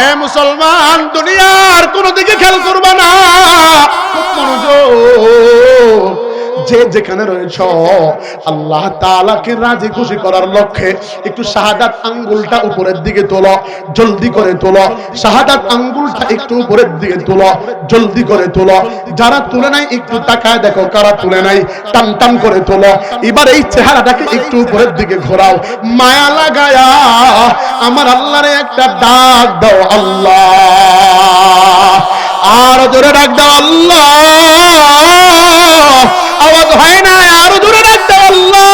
এ মুসলমান, দুনিয়ার কোন দিকে খেয়াল করবা না, মনোযোগ। যে যেখানে রয়েছ, আল্লাহ তাআলাকে রাজি খুশি করার লক্ষ্যে একটু শাহাদাত আঙ্গুলটা উপরের দিকে তোলো, জলদি করে তোলো। শাহাদাত আঙ্গুলটা একটু উপরের দিকে তোলো, জলদি করে তোলো। যারা তুলে নাই একটু তাকায় দেখো কারা তুলে নাই, টান টান করে তোলো। এবার এই চেহারাটাকে একটু উপরের দিকে ঘোরাও, মায়া লাগায়া আমার আল্লাহরে একটা ডাক দাও আল্লাহ। আর জোরে ডাক দাও আল্লাহ। আওয়াজ হয় না, আরো জোরে ডাক দাও আল্লাহ।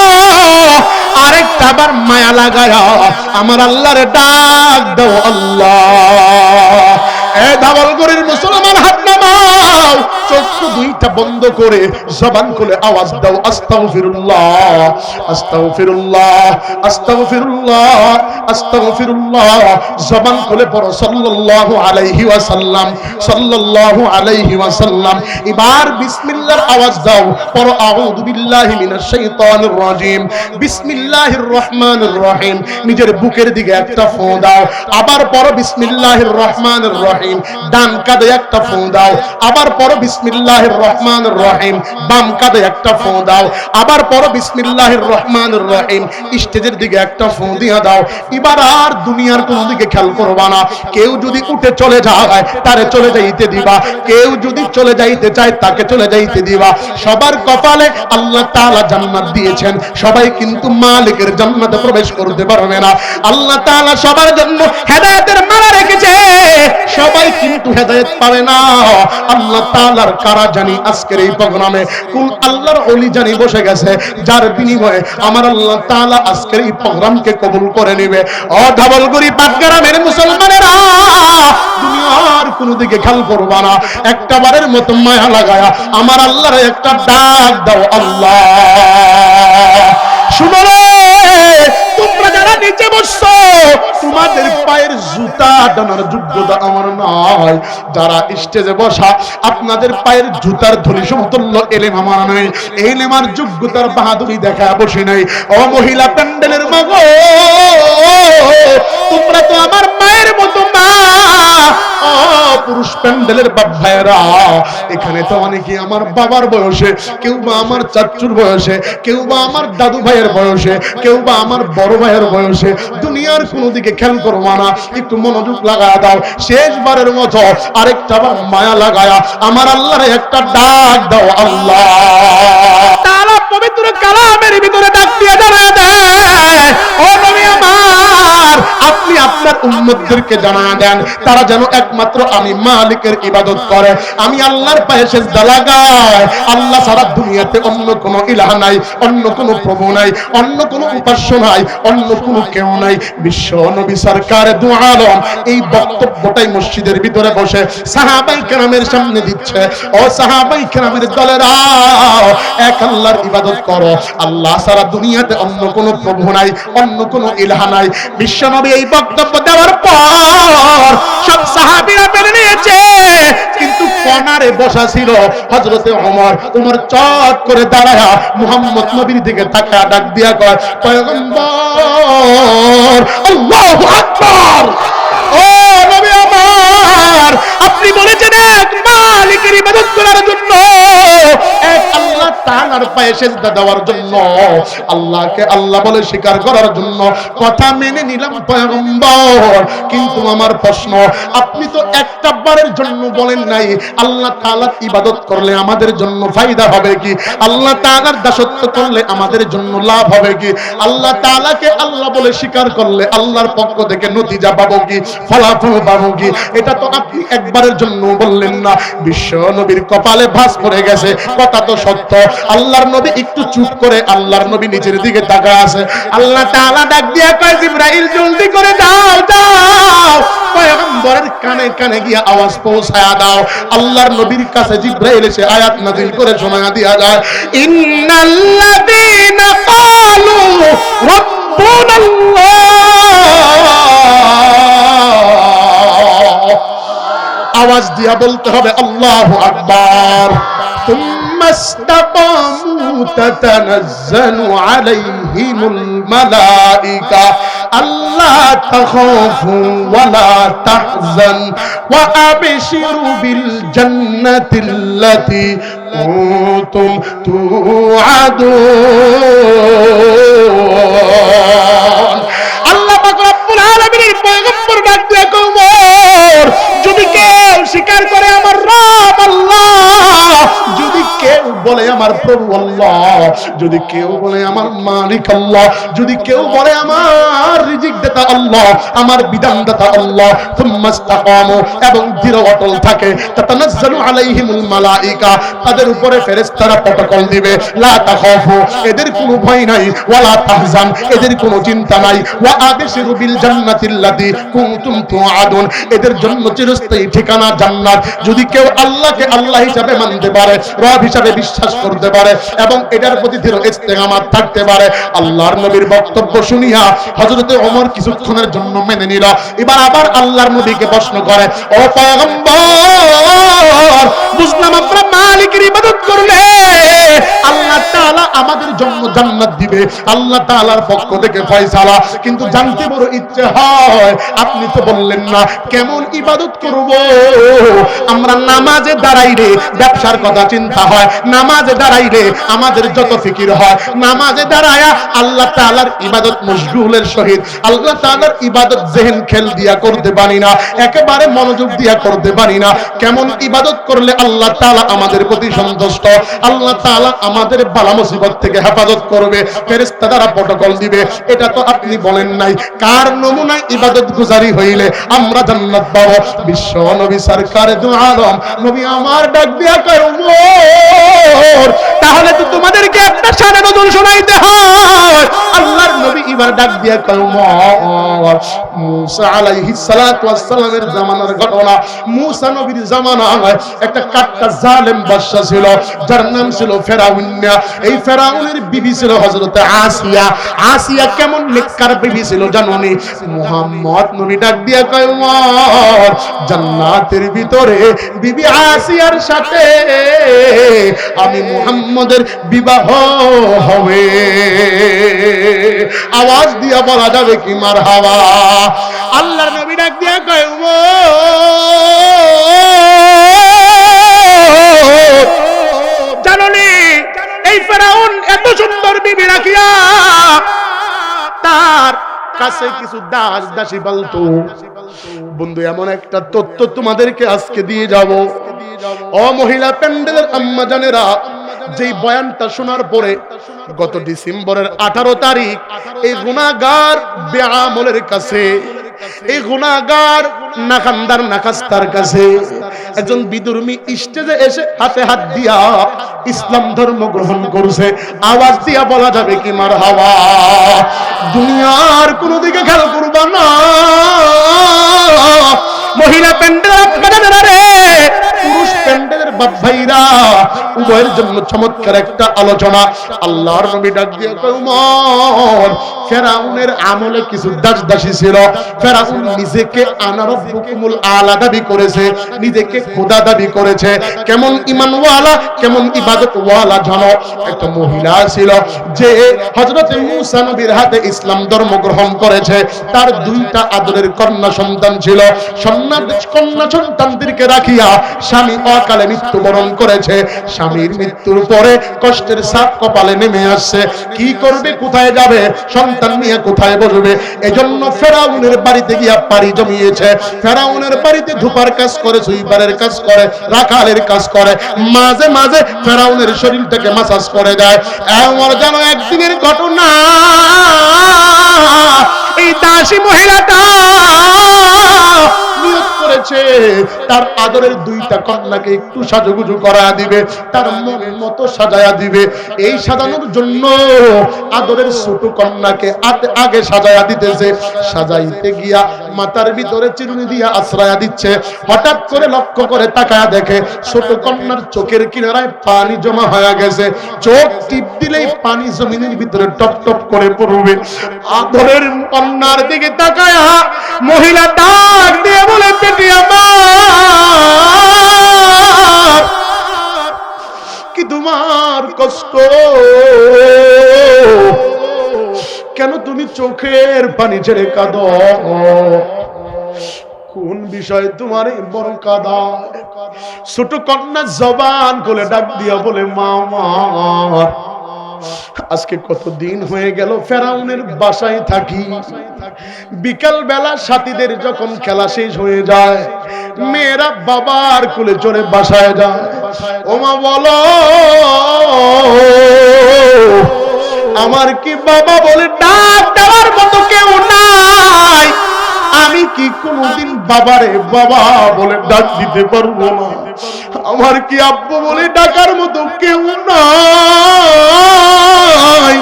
আরেকটা বার মায়া লাগায়া আমার আল্লাহরে ডাক দাও আল্লাহ। এ ধবলগুড়ির মুসলমান, হাত নামাও, চোখ দুইটা বন্ধ করে জবান খুলে আওয়াজ দাও আস্তাগফিরুল্লাহ, আস্তাগফিরুল্লাহ, আস্তাগফিরুল্লাহ, আস্তাগফিরুল্লাহ। জবান খুলে পড়ো সাল্লাল্লাহু আলাইহি ওয়াসাল্লাম, সাল্লাল্লাহু আলাইহি ওয়াসাল্লাম। এবার বিসমিল্লাহর আওয়াজ দাও, পড়ো আউযু বিল্লাহি মিনাশ শাইতানির রাজিম, বিসমিল্লাহির রহমানির রহিম। নিজের বুকের দিকে একটা ফু দাও, আবার পড়ো বিসমিল্লাহির রহমানির রহিম। ডান কাঁধে একটা ফু দাও, আবার পড়ো বিসমিল্লাহির রহমানির রহিম, বাম কাঁধে একটা ফু দাও, আবার পড়ো বিসমিল্লাহির রহমানির রহিম, স্টেজের দিকে একটা ফু দিয়া দাও। এবার আর দুনিয়ার কোন দিকে খেয়াল করবা না। কেউ যদি উঠে চলে যায় তারে চলে যাইতে দিবা, কেউ যদি চলে যাইতে চায় তাকে চলে যাইতে দিবা। সবার কপালে আল্লাহ তাআলা জান্নাত দিয়েছেন, সবাই কিন্তু মালিকের জান্নাতে প্রবেশ করতে পারবে না। আল্লাহ তাআলা সবার জন্য হেদায়েতের মালা রেখেছে, সবাই কিন্তু হেদায়েত পাবে না। আল্লাহ তাআলার কারা জানি আজকের এই প্রোগ্রামে কোন আল্লাহর ওলি জানি বসে গেছে, যার বিনিময়ে আমার আল্লাহ তাআলা আজকের এই প্রোগ্রামকে কবুল করে নেবে। ও ধাবলগুড়ি পাটগ্রামের মুসলমানেরা, দুনিয়ার কোন দিকে খেয়াল করবা না, একটা বারের মতো মায়া লাগায়া আমার আল্লাহর একটা ডাক দাও, আল্লাহ। শুনো রে, তোমরা যারা নিচে বসছো, তোমাদের পায়ের জুতা টানার যোগ্যতা আমার নাই। যারা স্টেজে বসা, আপনাদের পায়ের জুতার ধুলি সমতুল্য এলেম আমার নাই। এই এলেমার যোগ্যতার বাহাদুরি দেখা বসে নাই। ও মহিলা প্যান্ডেলের মা গো, তোমরা তো আমার মায়ের মতো মা। ও পুরুষ প্যান্ডেলের বাপ ভাইয়েরা, এখানে তো অনেকে আমার বাবার বয়সে, কেউ বা আমার চাচুর বয়সে, কেউ বা আমার দাদু ভাইয়ের বয়সে, কেউ বা আমার বড় ভাইয়ের বয়সে। দুনিয়ার কোন দিকে খেয়াল করবা না, একটু মনোযোগ লাগায়া দাও। শেষবারের মতো আরেকটা বার মায়া লাগায়া আমার আল্লাহর একটা ডাক দাও, আল্লাহ। তাআলা পবিত্র কালামের ভিতরে ডাক দিয়ে জানায় দেয়, ও নবী আমার, আপনি আপনার উম্মতদেরকে জানায় দেন তারা যেন একমাত্র আমি মালিকের ইবাদত করে, আমি আল্লাহর পায়ে সিজদা লাগায়। আল্লাহ ছাড়া দুনিয়াতে অন্য কোনো ইলাহ নাই, অন্য কোনো প্রভু নাই, অন্য কোনো উপাস্য নাই, অন্য কোনো কেউ নাই। বিশ্ব নবী সরকার দু আলম এই বক্তব্যটাই মসজিদের ভিতরে বসে সাহাবাই কেরামের সামনে দিচ্ছে। ও সাহাবাই কেরামের দলেরা, এক আল্লাহর ইবাদত করো, আল্লাহ ছাড়া দুনিয়াতে অন্য কোনো প্রভু নাই, অন্য কোনো ইলাহ নাই। বিশ্ব নবী এই বক্তব্য দেওয়ার পর সব সাহাবীরা মেনে নিয়েছে, কিন্তু কোনারে বসা ছিল হযরতে ওমর। ওমর চট করে দাঁড়ায়া মুহাম্মদ নবীর দিকে তাকায়া ডাক দিয়া কয়, পয়গম্বর, আল্লাহু আকবার। ও নবী আমার, আপনি বলেছেন এক মালিকের ইবাদত করার জন্য, এক আল্লাহ তাআলার পায়ে সিজদা দেওয়ার জন্য, আল্লাহকে আল্লাহ বলে স্বীকার করার জন্য। কথা মেনে নিলাম পয়গম্বর, কিন্তু আমার প্রশ্ন, আপনি তো একটা বারের জন্য বলেন নাই আল্লাহ তাআলার ইবাদত করলে আমাদের জন্য ফায়দা হবে কি, আল্লাহ তাআলার দাসত্ব করলে আমাদের জন্য লাভ হবে কি, আল্লাহ তাআলাকে আল্লাহ বলে স্বীকার করলে আল্লাহর পক্ষ থেকে নতিজা পাবো কি, ফলাফল পাবো কি, এটা তো আপনি একবারের জন্য বললেন না। বিশ্ব নবীর কপালে ভাঁজ পড়ে গেছে, কথা তো সত্য। আল্লাহর নবী একটু চুপ করে, আল্লাহর নবী নিচের দিকে তাকায় আছে। আল্লাহ তাআলা ডাক দিয়া কয়, জিবরাইল জলদি করে যাও, যাও পয়গম্বরের কানে কানে গিয়া আওয়াজ পৌঁছায়া দাও। আল্লাহর নবীর কাছে জিবরাইল এসে আয়াত নাযিল করে শোনায়া দিয়া যায়, ইন্নাল্লাযীনা ক্বালু রাব্বুনাল্লাহ, আওয়াজ দিয়া বলতে হবে আল্লাহু আকবার। ইস্তাকামু তাতানাজ্জালু আলাইহিমুল মালাইকা আল্লা তাখাফু ওয়া লা তাহজান ওয়া আবশিরু বিল জান্নাতিল্লাতী কুনতুম তুআদুন। আল্লাহ পাক রব্বুল আলামিনের পয়গম্বর ডাক দিয়ে কওমর, যদি কেউ স্বীকার করে আমার রব আল্লাহ, যদি কেউ বলে আমার প্রভু আল্লাহ, যদি কেউ বলে আমার মালিক আল্লাহ, যদি কেউ বলে আমার রিজিক দাতা আল্লাহ, আমার বিধান দাতা আল্লাহ, সুম্মা ইসতাকামু, এবং দৃঢ় অটল থাকে, তাতানাজ্জালু আলাইহিমুল মালাইকা, তাদের উপরে ফেরেশতারা প্রটোকল দিবে, লা তাখাফু, এদের কোনো ভয় নাই, ওয়া লা তাহজান, এদের কোনো চিন্তা নাই, ওয়া আবশিরু বিল জান্নাতিল্লাতী কুনতুম তুআদুন, এদের জন্য চিরস্থায়ী ঠিকানা জান্নাত। যদি কেউ আল্লাহকে আল্লাহ হিসাবে মানতে পারে, রব হিসাবে বিশ্বাস করতে পারে, এবং এটার প্রতি দৃঢ় ইস্তেকামাত থাকতে পারে। আল্লাহর নবীর বক্তব্য শুনিয়া হযরতে ওমর কিছুক্ষণের জন্য মেনে নিল। এবার আবার আল্লাহর নবীকে প্রশ্ন করে, ও পয়গম্বর, বুঝলাম আমরা মালিকের ইবাদত করলে আল্লাহ তাআলা আমাদের জন্য জান্নাত দিবে, আল্লাহ তাআলার পক্ষ থেকে ফয়সালা। কিন্তু জানতে বড় ইচ্ছে হয়, আপনি তো বললেন না কেমন ইবাদত করব। আমরা নামাজে দাঁড়াইলে ব্যবসার কথা চিন্তা হয়, নামাজে দাঁড়াইলে আমাদের যত ফিকির হয়, নামাজে দাঁড়ায়া আল্লাহ তাআলার ইবাদত মশগুলের সহিত আল্লাহ তাআলার ইবাদত জেহেন খেল দিয়া করতে পারি না, একেবারে মনোযোগ দিয়া করতে পারি না। কেমন ইবাদত করলে আল্লাহ তাআলা আমাদের প্রতি সন্তুষ্ট, আল্লাহ তাআলা আমাদের বালা মুসিবত থেকে হেফাজত করবে, ফেরেশতা দ্বারা প্রটোকল দিবে, এটা তো আপনি বলেন নাই। কার নমুনায় ইবাদত গুজারি হইলে আমরা জান্নাত পাবো? বিশ্ব নবী সরকার দু আলম নবী আমার ডাক দিয়া কয়, ওমর তাহলে তো তোমাদেরকে একটা শানে নজুল শোনাইতে হয়। আল্লাহর নবী এবার ডাক দিয়া কয়, ওমর মুসা আলাইহিস সালাতু ওয়াস সালামের জামানার ঘটনা। মুসা নবীর জামানায় একটা কাট্টা জালেম বাদশা ছিল, যার নাম ছিল ফেরাউন। এই ফেরাউনের বিবি ছিল হযরত আসিয়া। আসিয়া কেমন নেককার বিবি ছিল জানোনি? মুহাম্মদ নবী ডাক দিয়া কয়, ওমর জান্নাতের ভিতরে বিবি আসিয়ার সাথে আমি মুহাম্মদের বিবাহ হবে। আওয়াজ দিয়া বলা যাবে কি মারহাবা? আল্লাহর নবী ডাক দিয়া কয়, জানোনি এই ফেরাউন এত সুন্দর বিবি রাখিয়া তার কাছে কিছু দাস দাসী বলতো। বন্ধু এমন একটা তথ্য তোমাদেরকে আজকে দিয়ে যাব। ও মহিলা প্যান্ডেলের আম্মা জানেরা, যেই বয়ানটা শোনার পরে গত ডিসেম্বরের 18 তারিখ এই গুনাহগার বেআমলের কাছে, এই গুনাহগার নাকান্দার নাকাস্তার কাছে একজন বিধর্মী স্টেজে এসে হাতে হাত দিয়া ইসলাম ধর্ম গ্রহণ করছে। আওয়াজ দিয়া বলা যাবে কি মারহাবা? দুনিয়ার কোন দিকে খেয়াল করবা না, মহিলা প্যান্ডেল আপনারা রে, পুরুষ প্যান্ডেলের বাপ ভাইরা, উভয়ের জন্য চমৎকার একটা আলোচনা। আল্লাহর নবী ডাক দিয়ে কয়, ওমর ফেরাউনের আমলে কিছু দাস দাসী ছিল। ফেরাউন নিজেকে আনা রব্বুকুমুল আলা দাবি করেছে, নিজেকে খোদা দাবি করেছে। কেমন ঈমানওয়ালা, কেমন ইবাদতওয়ালা জানো? একটা মহিলা ছিল যে হযরত মুসা নবীর হাতে ইসলাম ধর্ম গ্রহণ করেছে। তার দুইটা আদরের কন্যা সন্তান ছিল। কন্যা সন্তানদেরকে রাখিয়া স্বামী অকালে মৃত্যুবরণ করেছে। স্বামীর মৃত্যুর পরে কষ্টের ছাপ কপালে নেমে আসছে। কি করবে, কোথায় যাবে, সন্তান নিয়ে কোথায় বসবে? এজন্য ফেরাউনের বাড়িতে গিয়া পাড়ি জমিয়েছে। ফেরাউনের বাড়িতে ধুপার কাজ করে, সুইপারের কাজ করে, রাখালের কাজ করে, মাঝে মাঝে ফেরাউনের শরীরটাকে মাসাজ করে দেয়। এমন যেন একদিনের ঘটনা, এই দাসী মহিলাটা নিয়োগ করেছে তার আদরের দুইটা কন্যাকে একটু সাজুগুজু করা দিবে, তার মনের মতো সাজায়া দিবে। এই সাজানোর জন্য আদরের ছোট কন্যাকে আগে সাজায়া দিতেছে। সাজাইতে গিয়া মাথার ভিতরে চিরুনি দিয়া আশ্রয়া দিচ্ছে। হঠাৎ করে লক্ষ্য করে তাকায়া দেখে ছোট কন্যার চোখের কিনারায় পানি জমা হয়ে গেছে। চোখ টিপ দিলেই পানি জমিনের ভিতরে টপ টপ করে পড়বে। আদরের কন্যার দিকে তাকায়া মহিলা ডাক দিয়ে বলে, বেটি আমার, কি তোমার কষ্ট? কেন তুমি চোখের পানি ছেড়ে কাঁদো? কোন বিষয় তোমার এই বড় কাঁদা? ছোট কন্যা জবান খুলে ডাক দিয়া বলে, মামা আজকে কতদিন হয়ে গেল ফেরাউনের বাসায় থাকি। বিকাল বেলা সাথীদের যখন খেলা শেষ হয়ে যায়, মেয়েরা বাবার কোলে চড়ে বাসায় যায়। ওমা বলো, আমার কি বাবা বলে ডাক দেওয়ার মতো কেউ নাই? আমি কি কোনদিন বাবারে বাবা বলে ডাক দিতে পারবো না? আমার কি আব্বু বলে ডাকার মতো কেউ নাই?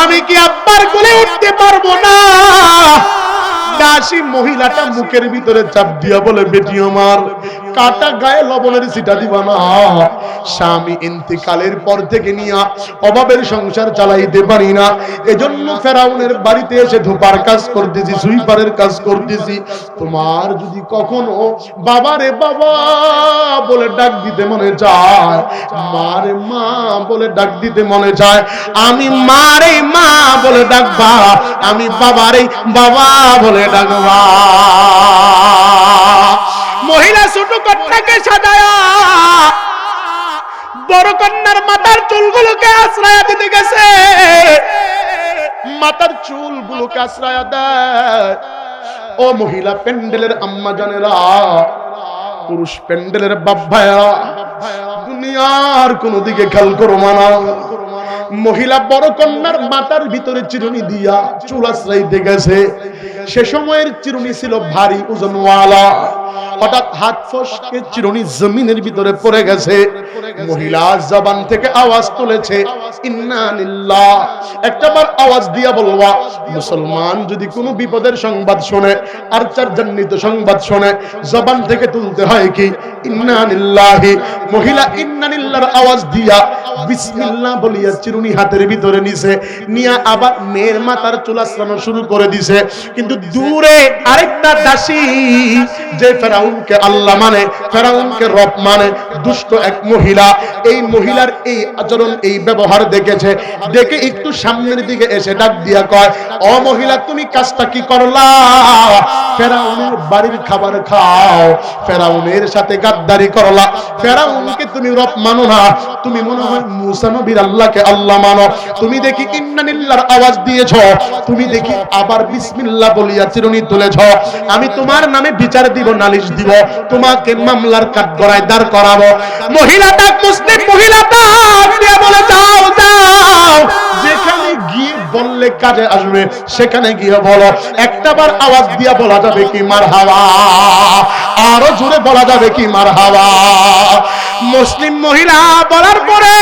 আমি কি আব্বার কোলে উঠতে পারবো না? দাসী মহিলাটা মুখের ভিতরে চাপ দিয়া বলে, বেটি আমার কাটা গায়ে লবণের ছিটা দিবা না। স্বামী ইন্তিকালের পর থেকে নিয়া অভাবের সংসার চালাইতে পারি না, এজন্য ফেরাউনের বাড়িতে এসে ধোপার কাজ করতেছি, সুইপারের কাজ করতেছি। তোমার যদি কখনো বাবারে বাবা বলে ডাক দিতে মনে চায়, মারে মা বলে ডাক দিতে মনে চায়, আমি মারে মা বলে ডাকবা, আমি বাবারে বাবা বলে ডাকবা। মহিলা ছোট কন্যাকে সাজায়া বড় কন্যার মাথার চুলগুলোকে আশ্রয় দিতে গেছে, মাথার চুলগুলোকে আশ্রয় দেয়। ও মহিলা প্যান্ডেলের আম্মা জানেরা, পুরুষ প্যান্ডেলের বাপ ভাইয়া, দুনিয়ার কোন দিকে খেয়াল করো মানা। মহিলা বড় কন্যার মাথার ভিতরে চিরুনি দিয়া চুল আশ্রাইতে গেছে। সে সময়ের চিরুনি ছিল ভারী ওজনওয়ালা। হঠাৎ হাত ফসকে চিরুনি জমিনের ভিতরে পড়ে গেছে। মহিলা জবান থেকে আওয়াজ তুলেছে, ইন্না লিল্লাহ। একটাবার আওয়াজ দিয়া বলবা, মুসলমান যদি কোনো বিপদের সংবাদ শোনে আর জান্নাত সংবাদ শোনে, জবান থেকে তুলতে হয় কি ইন্না লিল্লাহি। মহিলা ইন্না লিল্লাহর আওয়াজ দিয়া বিসমিল্লাহ বলিয়া চিরুনি হাতের ভিতরে নিছে, নিয়া আবার মেয়ের মাথার চুল আশ্রানো শুরু করে দিছে। কিন্তু দূরে আরেকটা দাসী, যে ফেরাউনকে আল্লাহ মানে, ফেরাউনকে রব মানে, দুষ্ট এক মহিলা, এই মহিলার এই আচরণ, এই ব্যবহার দেখেছে, দেখে একটু সামনের দিকে এসে ডাক দিয়া কয়, ও মহিলা তুমি কাজটা কি করলা? ফেরাউনের বাড়ির খাবার খাও, ফেরাউনের সাথে গাদ্দারি করলা, ফেরাউনকে তুমি রব মানো না, তুমি মনে হয় মুসা নবীর আল্লাহকে আল্লাহ মানো। তুমি দেখি ইন্না লিল্লাহর আওয়াজ দিয়েছ, তুমি দেখি আবার বিসমিল্লাহ বলিয়া চিরুনি তুলেছ। আমি তোমার নামে বিচার দিব, নালিশ দিব, তোমাকে মামলার কাঠগড়ায় দাঁড় করাবো। মহিলাটা মুসলিম মহিলাটা দিয়ে বলে, যাও যাও, যেখানে গিয়ে বললে কাজে আসবে সেখানে গিয়ে বলো। একটাবার আওয়াজ দিয়া বলা যাবে কি মারহাবা? আরো জোরে বলা যাবে কি মারহাবা? মুসলিম মহিলা বলার পরে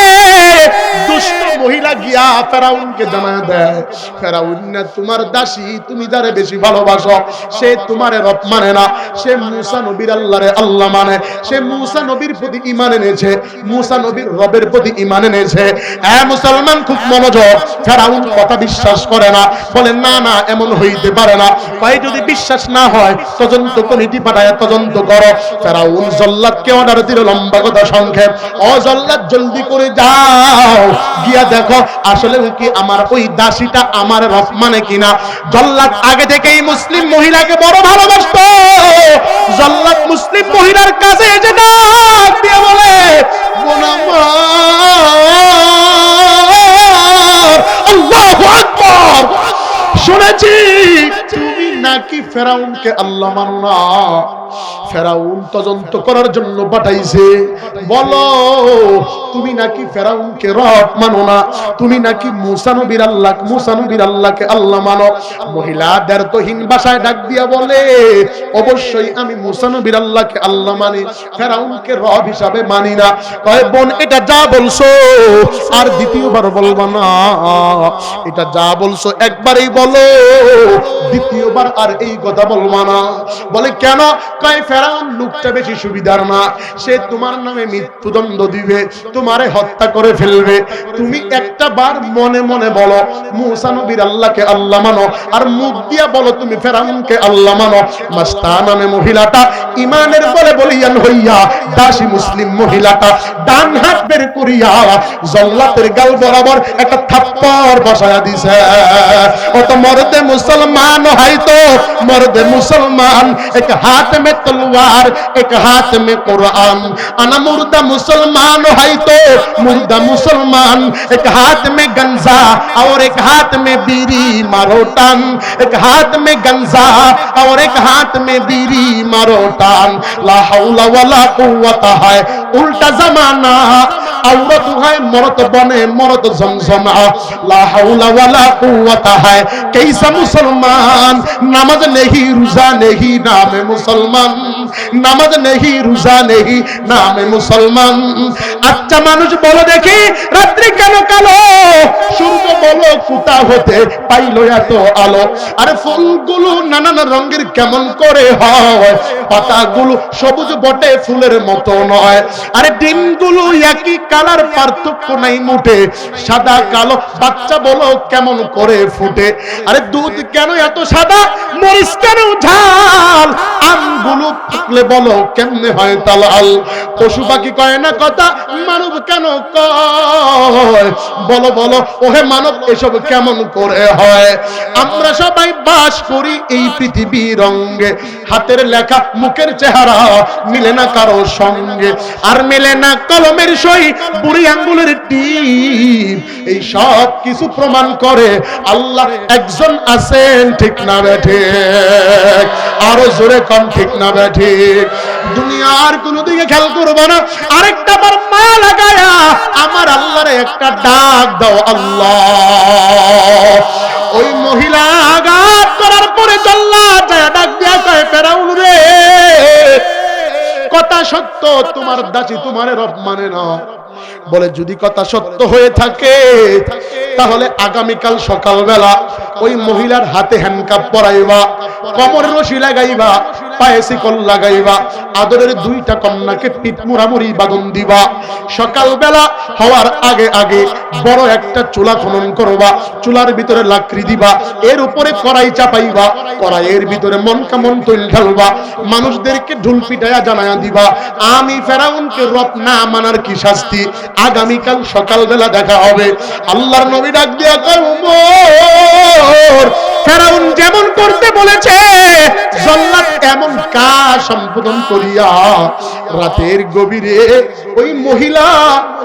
দুষ্ট মহিলা গিয়া ফেরাউনকে জানায় দেয়, ফেরাউন না তোমার দাসী, তুমি যারে বেশি ভালোবাসো সে তোমারে রব মানে না, সে মুসা নবীর আল্লাহরে আল্লাহ মানে, সে মুসা নবীর প্রতি ঈমান এনেছে, মুসা নবীর রবের প্রতি ঈমান এনেছে। মুসলমান খুব মনোযোগ। ফেরাউন কথা বিশ্বাস করে না, বলে না না এমন হইতে পারে না। ভাই যদি বিশ্বাস না হয় তদন্ত কমিটি পাঠায় তদন্ত করো। ফেরাউন জল্লাদকে অর্ডার দিল, লম্বা কথা সংক্ষেপ, ও জল্লাদ জলদি করে যাও, গিয়া দেখো আসলে কি আমার ওই দাসীটা আমার রব মানে কিনা। জল্লাদ আগে থেকেই মুসলিম মহিলাকে বড় ভালোবাসতো। জল্লাদ মুসলিম মহিলার কাছে এসে ডাক দিয়ে বলে, আল্লাহু আকবার, শুনেছি তুমি নাকি ফেরাউনকে আল্লাহ মানো না। ফেরাউন তদন্ত করার জন্য পাঠাইছে, বলো তুমি নাকি ফেরাউনকে রব মানো না, তুমি নাকি মুসা নবীর আল্লাহকে আল্লাহ মানো। মহিলা দ্ব্যর্থহীন ভাষায় ডাক দিয়া বলে, অবশ্যই আমি মুসা নবীর আল্লাহকে আল্লাহ মানি, ফেরাউনকে রব হিসাবে মানি না। কয় বোন এটা যা বলছো আর দ্বিতীয়বার বলবা না, এটা যা বলছো একবারই বলো, দ্বিতীয়বার আর এই কথা বলবা না। বলে কেন? কয় ফেরাউন লোকটা বেশি সুবিধার না, সে তোমার নামে মৃত্যুদণ্ড দিবে, তোমারে হত্যা করে ফেলবে। তুমি একটা বার মনে মনে বলো মুসা নবীর আল্লাহকে আল্লাহ মানো, আর মুখ দিয়া বলো তুমি ফেরাউনকে আল্লাহ মানো। মাস্তা নামে মহিলাটা ইমানের বলে বলিয়ান হইয়া দাসী মুসলিম মহিলাটা ডান হাত বের করিয়া জল্লাদের গাল বরাবর একটা থাপ্পড় বসায়া দিছে। অত মর্দে মুসলমান হয়তো मर्द मुसलमान, एक हाथ में तलवार एक हाथ में कुरान। अना मुर्दा मुसलमान है तो मुर्दा मुसलमान, एक हाथ में गंजा और एक हाथ में बीड़ी मारो टान, एक हाथ में गंजा और एक हाथ में बीड़ी मारो टान। ला हौला वला कुव्वता है उल्टा जमाना, औरत है मर्द बने मर्द जमजमा। ला हौला वला कुव्वता है कैसा मुसलमान, नमाज नहीं रोजा नहीं नामे मुसलमान, नमाज नहीं रोजा नहीं नामे मुसलमान। अच्छा मानुष बोलो देखी रात्रि केन कालो, সূর্য বলো ফুটা হতে পাইল এত আলো। আরে ফুলগুলো নানান রঙের কেমন করে হয়, পাতাগুলো সবুজ বটে ফুলের মতো নয়। আরে ডিমগুলো একই কালার, পার্থক্য নাই মোটে, সাদা কালো বাচ্চা বলো কেমন করে ফুটে। আরে দুধ কেন এত সাদা, মরিচ কেন ঝাল, আমগুলো ফুটলে বলো কেমনে হয় তালাল। পশু পাখি কয় না কথা, মানব কেন কয়, বলো বলো ওহে মানব এসব কেমন করে হয়। আমরা সবাই বাস করি এই পৃথিবীর রঙে, হাতের লেখা মুখের চেহারা মিলে না কারো সঙ্গে, আর মেলে না কলমের সই বুড়ি আঙ্গুলের টিপ। এই সব কিছু প্রমাণ করে আল্লাহ একজন আছেন, ঠিক না বেঠে? আরো জোরে কম, ঠিক না বেঠে? দুনিয়ার কোন দিকে খেয়াল করবো না, আরেকটা বার মায়া লাগায়া আমার আল্লাহরে একটা ডাক দাও, আল্লাহ। ওই মহিলা আঘাত করার পরে জল্লাদ যায় ডাক দিয়া কয়, ফেরাউন রে, কথা সত্য, তোমার দাসী তোমার রব মানে না। বলে যদি কথা সত্য হয়ে থাকে তাহলে আগামীকাল সকালবেলা ওই মহিলার হাতে হ্যান্ডকাপ পরাইবা, কোমরে রশি লাগাইবা, পায়ে শিকল লাগাইবা, আদরের দুইটা কন্যাকে পিঠ মুড়ামুড়ি বাঁধন দিবা। সকালবেলা হওয়ার আগে আগে বড় একটা চুলা খনন করবা, চুলার ভিতরে লাকড়ি দিবা, এর উপরে কড়াই চাপাইবা, কড়াইয়ের ভিতরে মন কামন তৈল ঢালবা, মানুষদেরকে ঢুল পিটায়া জানায়া দিবা আমি ফেরাউনকে রব না মানার কি শাস্তি। আগামীকাল সকালবেলা দেখা হবে। আল্লাহর নবী ডাক দিয়া কয়, উমর, ফেরাউন যেমন করতে বলেছে জল্লাদ এমন কাজ সম্পাদন করিয়া রাতের গভীরে ওই মহিলা,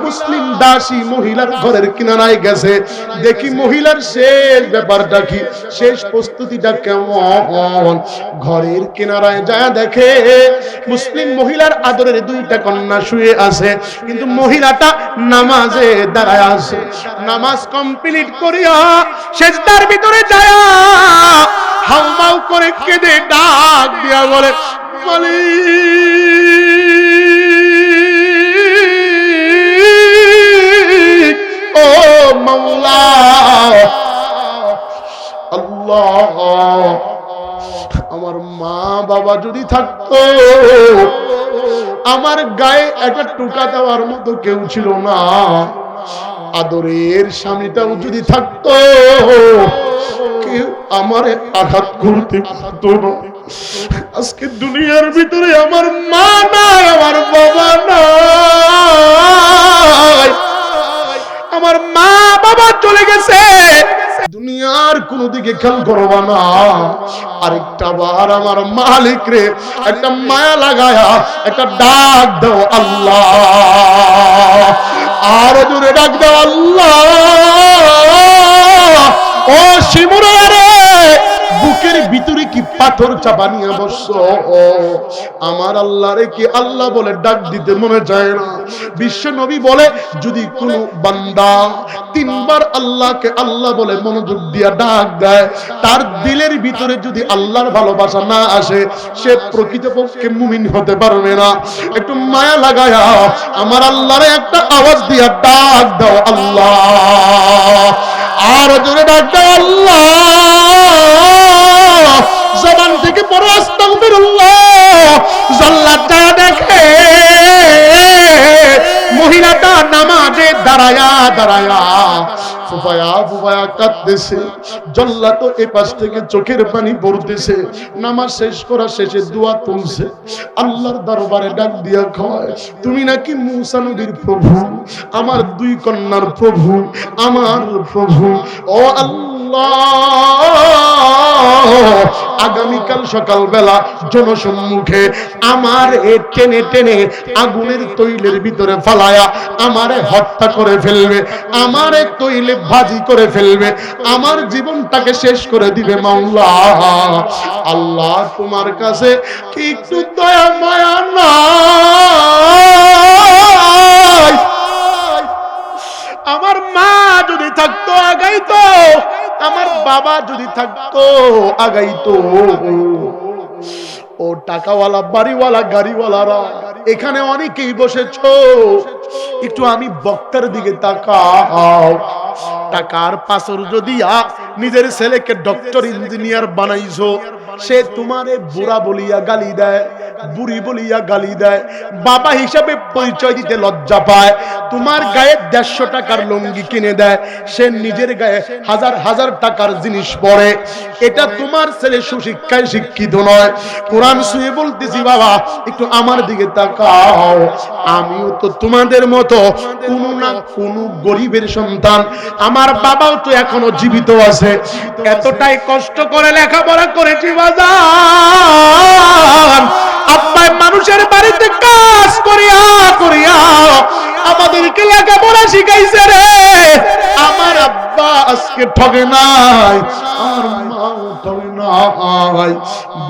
মুসলিম দাসী মহিলার ঘরের কিনারায় গেছে। দেখি মহিলার শেষ ব্যাপারটা কি, শেষ প্রস্তুতিটা কেমন। ঘরের কিনারায় যায় দেখে মুসলিম মহিলার আদরের দুইটা কন্যা শুয়ে আছে, কিন্তু মহিলাটা নামাজে দাঁড়ায় আছে। নামাজ কমপ্লিট করিয়া সেজদার ভিতরে যায় হাউমাউ করে কেঁদে ডাক দিয়া বলে, মালিক ও মাওলা আল্লাহ, আমার মা বাবা যদি থাকতো, আমার গায়ে একটা টুকা দেওয়ার মতো কেউ ছিল না, আদরের স্বামীটাও যদি থাকতো কেউ আমারে আঘাত করতে পারতো না। আজকে দুনিয়ার ভিতরে আমার মা নাই, আমার বাবা নাই, আমার মা বাবা চলে গেছে, দুনিয়ার কোন দিকে খেয়াল করবা না। আরেকটা বার আমার মালিক রে একটা মায়া লাগায়া একটা ডাক দাও, আল্লাহ। আর জোরে ডাক দাও, আল্লাহ। ও শিমুরা রে, বুকের ভিতরে কি পাথর চাপা নিয়ে বসছো? আমার আল্লাহ রে কি আল্লাহ বলে ডাক দিতে মনে চায় না? বিশ্ব নবী বলে, যদি কোন বান্দা তিনবার আল্লাহকে আল্লাহ বলে মনোযোগ দিয়া ডাক দেয়, তার দিলের ভিতরে যদি আল্লাহর ভালোবাসা না আসে, সে প্রকৃতপক্ষে মুমিন হতে পারবে না। একটু মায়া লাগায়া আমার আল্লাহরে একটা আওয়াজ দিয়া ডাক দাও, আল্লাহ। আর জোরে ডাক দাও, আল্লাহ। জবান থেকে বড় আস্তাগফিরুল্লাহ। জাল্লাত দেখে মহিলাটা নামাজে দাঁড়ায়া দাঁড়ায়া ফুফায়া ফুফায়া কাঁদতেছে। জল্লাদ এ পাশ থেকে চোখের পানি পড়তেছে। নামাজ শেষ করা শেষে দোয়া তুলছে, আল্লাহর দরবারে ডাক দিয়া কয়, তুমি নাকি মূসা নবীর প্রভু, আমার দুই কন্যার প্রভু, আমার প্রভু। ও আল্লাহ, আগামীকাল সকালবেলা জনসম্মুখে আমার টেনে টেনে আগুনের তৈলের ভিতরে ফালায়া আমারে হত্যা করে ফেলবে, আমারে তৈলে ভাজি করে ফেলবে, আমার জীবনটাকে শেষ করে দিবে মাওলা। আল্লাহ, তোমার কাছে কি একটু দয়া মায়া নাই? আমার মা যদি থাকতো আগাইতো, আমার বাবা যদি থাকতো আগাইতো। ও টাকাওয়ালা বাড়িওয়ালা গাড়িওয়ালারা এখানে অনেকেই বসেছো, একটু আমি বক্তার দিকে তাকাও। টাকার পাথর যদি নিজের ছেলেকে ডক্টর ইঞ্জিনিয়ার বানাইছো, সে তোমারে বুড়া বলিয়া গালি দেয়, বুড়ি বলিয়া গালি দেয়, বাবা হিসাবে পরিচয় দিতে লজ্জা পায়। তোমার গায়ে 150 টাকার লুঙ্গি কিনে দেয়, সে নিজের গায়ে হাজার হাজার টাকার জিনিস পরে। এটা তোমার ছেলে সুশিক্ষায় শিক্ষিত নয়। কোরআন ছুঁয়ে বলতেছি, বাবা একটু আমার দিকে তাকাও। আমিও তো তোমাদের মতো কোন না কোন গরিবের সন্তান। আমার বাবাও তো এখনো জীবিত আছে, এতটাই কষ্ট করে লেখাপড়া করেছি বাজার। আব্বাই মানুষের বাড়িতে কাজ করিয়া করিয়া আমাদেরকে লেখাপড়া শিখাইছে রে। আমার আব্বা আজকে ঠকে নাই, আমার মাও ঠকে নাই।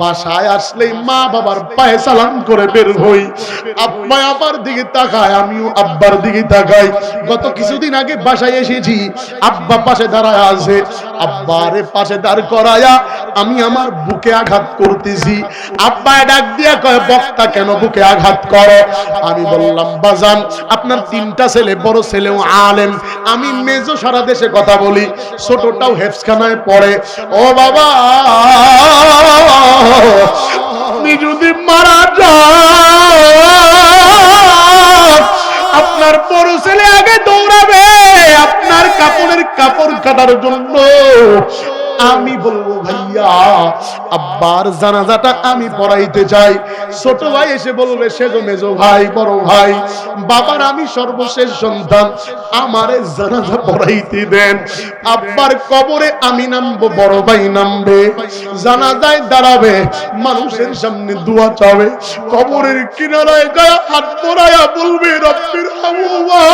বাসায় আসলেই মা বাবার পায়ে সালাম করে বের হই। আব্বা আমার দিকে তাকায়, আমিও আব্বার দিকে তাকাই। গত কিছুদিন আগে বাসায় এসেছি, আব্বা পাশে দাঁড়ায় আছে। আব্বারে পাশে দাঁড় করায়া আমি আমার বুকে আঘাত করতেছি। আব্বা ডাক দিয়া কয়, বক্তা কেন বুকে আঘাত করো? আমি বললাম, বাজান আপনার 3টা ছেলে, বড় ছেলেও আলেম, আমি মেজো, সারা দেশে কথা বলি, ছোটটাও হেফজখানায় পড়ে। ও বাবা, আপনি যদি মারা যান, আপনার বড় ছেলে আগে দৌড়াবে আপনার কাপড়ের কাপড় কাটার জন্য। আমি বলবো, ভাইয়া আব্বার জানাজাটা আমি পড়াইতে চাই। ছোট ভাই এসে বলবে, সেজো মেজো ভাই, বড় ভাই, বাবার আমি সর্বশেষ সন্তান, আমারে জানাজা পড়াইতে দেন। আব্বার কবরে আমি নামবো, বড় ভাই নামবে, জানাজায় দাঁড়াবে, মানুষের সামনে দোয়া চাবে, কবরের কিনারায় গায়ে হাত পড়াইয়া বলবে, রব্বির হামহুমা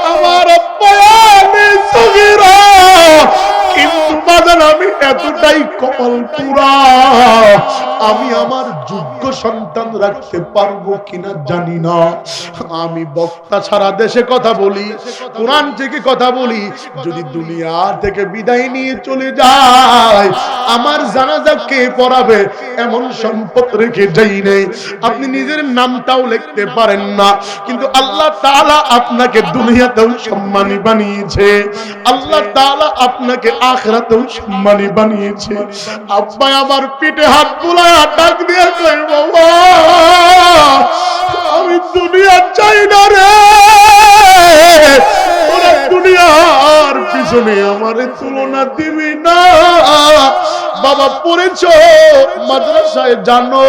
কামা রাব্বায়ানি সগীরা। কিন্তু বাজান আমি এতটাই কপাল পুরা, আমি আমার যোগ্য সন্তান রাখতে পারবো কিনা জানি না। আমি বক্তা সারা দেশে কথা বলি, কোরআন থেকে কথা বলি, যদি দুনিয়া থেকে বিদায় নিয়ে চলে যায়, আমার জানাজা কে পড়াবে এমন সম্পদ রেখে যাই নেই। আপনি নিজের নামটাও লিখতে পারেন না, কিন্তু আল্লাহ তাআলা আপনাকে দুনিয়াতেও সম্মানী বানিয়েছে, আল্লাহ তাআলা আপনাকে আখিরাতেও সম্মানী বানিয়েছে। আব্বা আমার পিঠে হাত বুলায়া ডাক দিয়ে কই, বাবা আমি দুনিয়া চাই না রে, ওরা দুনিয়ার পিছনে আমারে তুলনা দিবি না। বাবা পড়েছো মাদ্রাসায় জানো?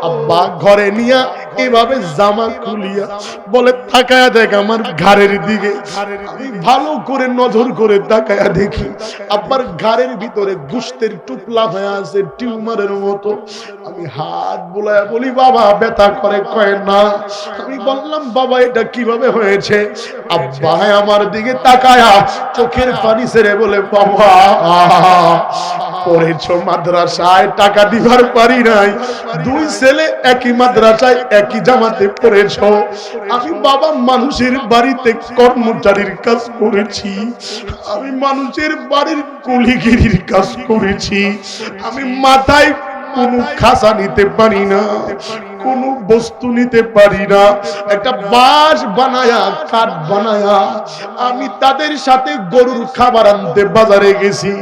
আব্বা ঘরে নিয়া এভাবে জামা খুলিয়া বলে, তাকায়া দেখ আমার ঘাড়ের দিকে। আমি ভালো করে নজর করে তাকায়া দেখি, আব্বার ঘাড়ের ভিতরে গোশতের টুকলা হয়ে আছে, টিউমারের মতো। আমি হাত বুলায়া বলি, বাবা ব্যথা করে? কয় না। আমি বললাম, বাবা এটা কিভাবে হয়েছে? আব্বা আমার দিকে তাকায়া চোখের পানি ছেড়ে বলে, বাবা পড়েছো মাদ্রাসায়, টাকা দিবার পারি নাই, 2 ছেলে একই মাদ্রাসায় একই জামাতে পড়েছো। আমি বাবা মানুষের বাড়িতে কর্মচারীর কাজ করেছি, আমি মানুষের বাড়ির কুলিগিরির কাজ করেছি, আমি মাথায় কোনো খাসা নিতে পারি না, কোনো বস্তু নিতে পারি না। একটা বাঁশ বানায়া, কাঠ বানায়া আমি তাদের সাথে গরুর খাবার আনতে বাজারে গেছি,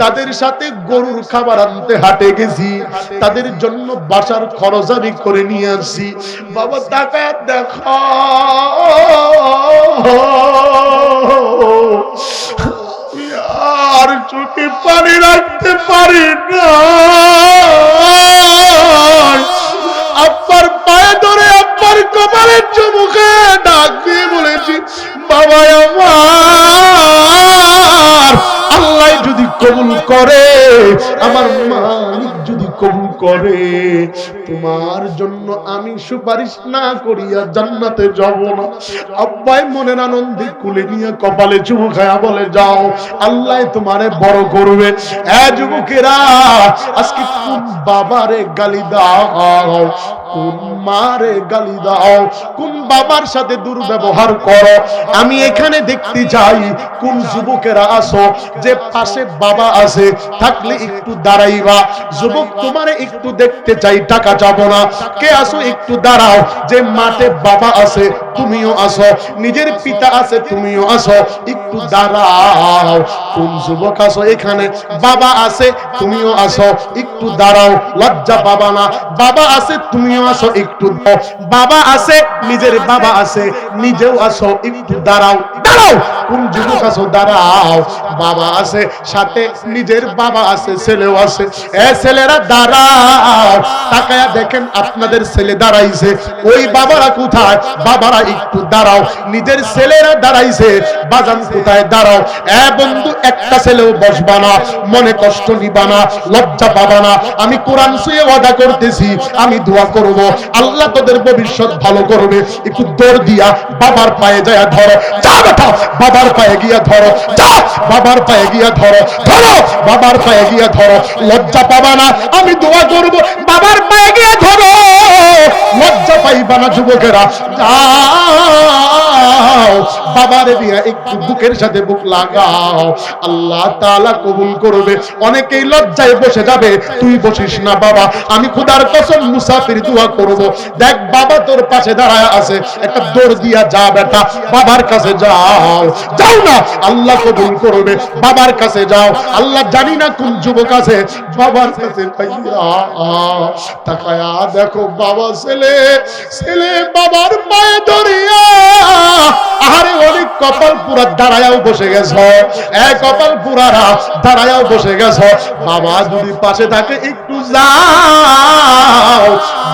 তাদের সাথে গরুর খাবার আনতে হাটে গেছি, তাদের জন্য বাসার খরচ আমি করে নিয়ে আসছি। বাবা তাকায় দেখো, আর চোখে পানি রাখতে পারি না। আব্বার পায়ে ধরে আব্বার কপালের চুমুকে ডাক দিয়ে বলেছি, বাবা আমার, আল্লাহ যদি কবুল করে, আমার মালিক যদি কবুল করে, তোমার জন্য আমি সুপারিশ না করিয়া জান্নাতে যাব না। আব্বাই মনের আনন্দে কুলে নিয়ে কপালে চুমু খায়া বলে, যাও আল্লাহ তোমারে বড় করবে। যুবকেরা আজকে কোন বাবারে গালি দাও, কোন মারে গালি দাও, কোন বাবার সাথে দুর্ব্যবহার করো। আমি এখানে দেখতে যাই কোন যুবকেরা আসো যে পাশে বাবা আছে, থাকলে একটু দাঁড়াইবা। যুবক তোমারে একটু দেখতে চাই, টাকা যাব না। কে আসো একটু দাঁড়াও, যে মাঠে বাবা আছে তুমিও আসো, নিজের পিতা আছে তুমিও আসো, একটু দাঁড়াও। কোন যুবক আসো এখানে বাবা আছে তুমিও আসো, একটু দাঁড়াও, লজ্জা পাবা না। বাবা আছে তুমিও আসো, একটু বাবা আছে, নিজের বাবা আছে নিজেও আসো, একটু দাঁড়াও। দাঁড়াও, কোন যুবক আসো দাঁড়াও। বাবা আছে সাথে, নিজের বাবা আছে, ছেলেও আছে। এ ছেলেরা দাঁড়াও, তাকায়া দেখেন আপনাদের ছেলে দাঁড়াইছে, ওই বাবারা কোথায়? বাবারা একটু দাঁড়াও, নিজের ছেলেরা দাঁড়াইছে, বাজান কোথায়? দাঁড়াও। এ বন্ধু, একটা ছেলেও বসবা না, মনে কষ্ট নিবা না, লজ্জা পাবা না। আমি কোরআন ছুঁয়ে ওয়াদা করতেছি, আমি দোয়া করব আল্লাহ তোদের ভবিষ্যৎ ভালো করবে। একটু দৌড় দিয়া বাবার পায়ে যায় ধরো, যা বেটা, বাবার পায়ে গিয়া ধরো, যা বাবার পায়ে গিয়া ধরো, ধরো বাবার পায়ে গিয়া ধরো, লজ্জা পাবা না। আমি দোয়া করব বাবার পায়ে গিয়া ধরো, লজ্জা পাইবা না। যুবকেরা যাও, বাবার দিয়া একটু বুকের সাথে বুক লাগাও, আল্লাহ তাআলা কবুল করবে। অনেকেই লজ্জায় বসে যাবে, তুই বসিস না বাবা, আমি খোদার কসম মুসাফির দোয়া করব। দেখ বাবা তোর পাশে দাঁড়ায় আছে, একটা দৌড় দিয়া যা বেটা, বাবার কাছে যাও। যাও না, আল্লাহ কবুল করবে। বাবার কাছে যাও। আল্লাহ জানি না কোন যুবক আছে বাবার কাছে তাকায়া দেখো, বাবা ছেলে, ছেলে বাবার পায়ে ধরিয়া, আরে অনেক কপাল পুরা দাঁড়ায়াও বসে গেছ, এক কপাল পুরারা দাঁড়ায়াও বসে গেছ। বাবা যদি পাশে থাকে একটু যাও,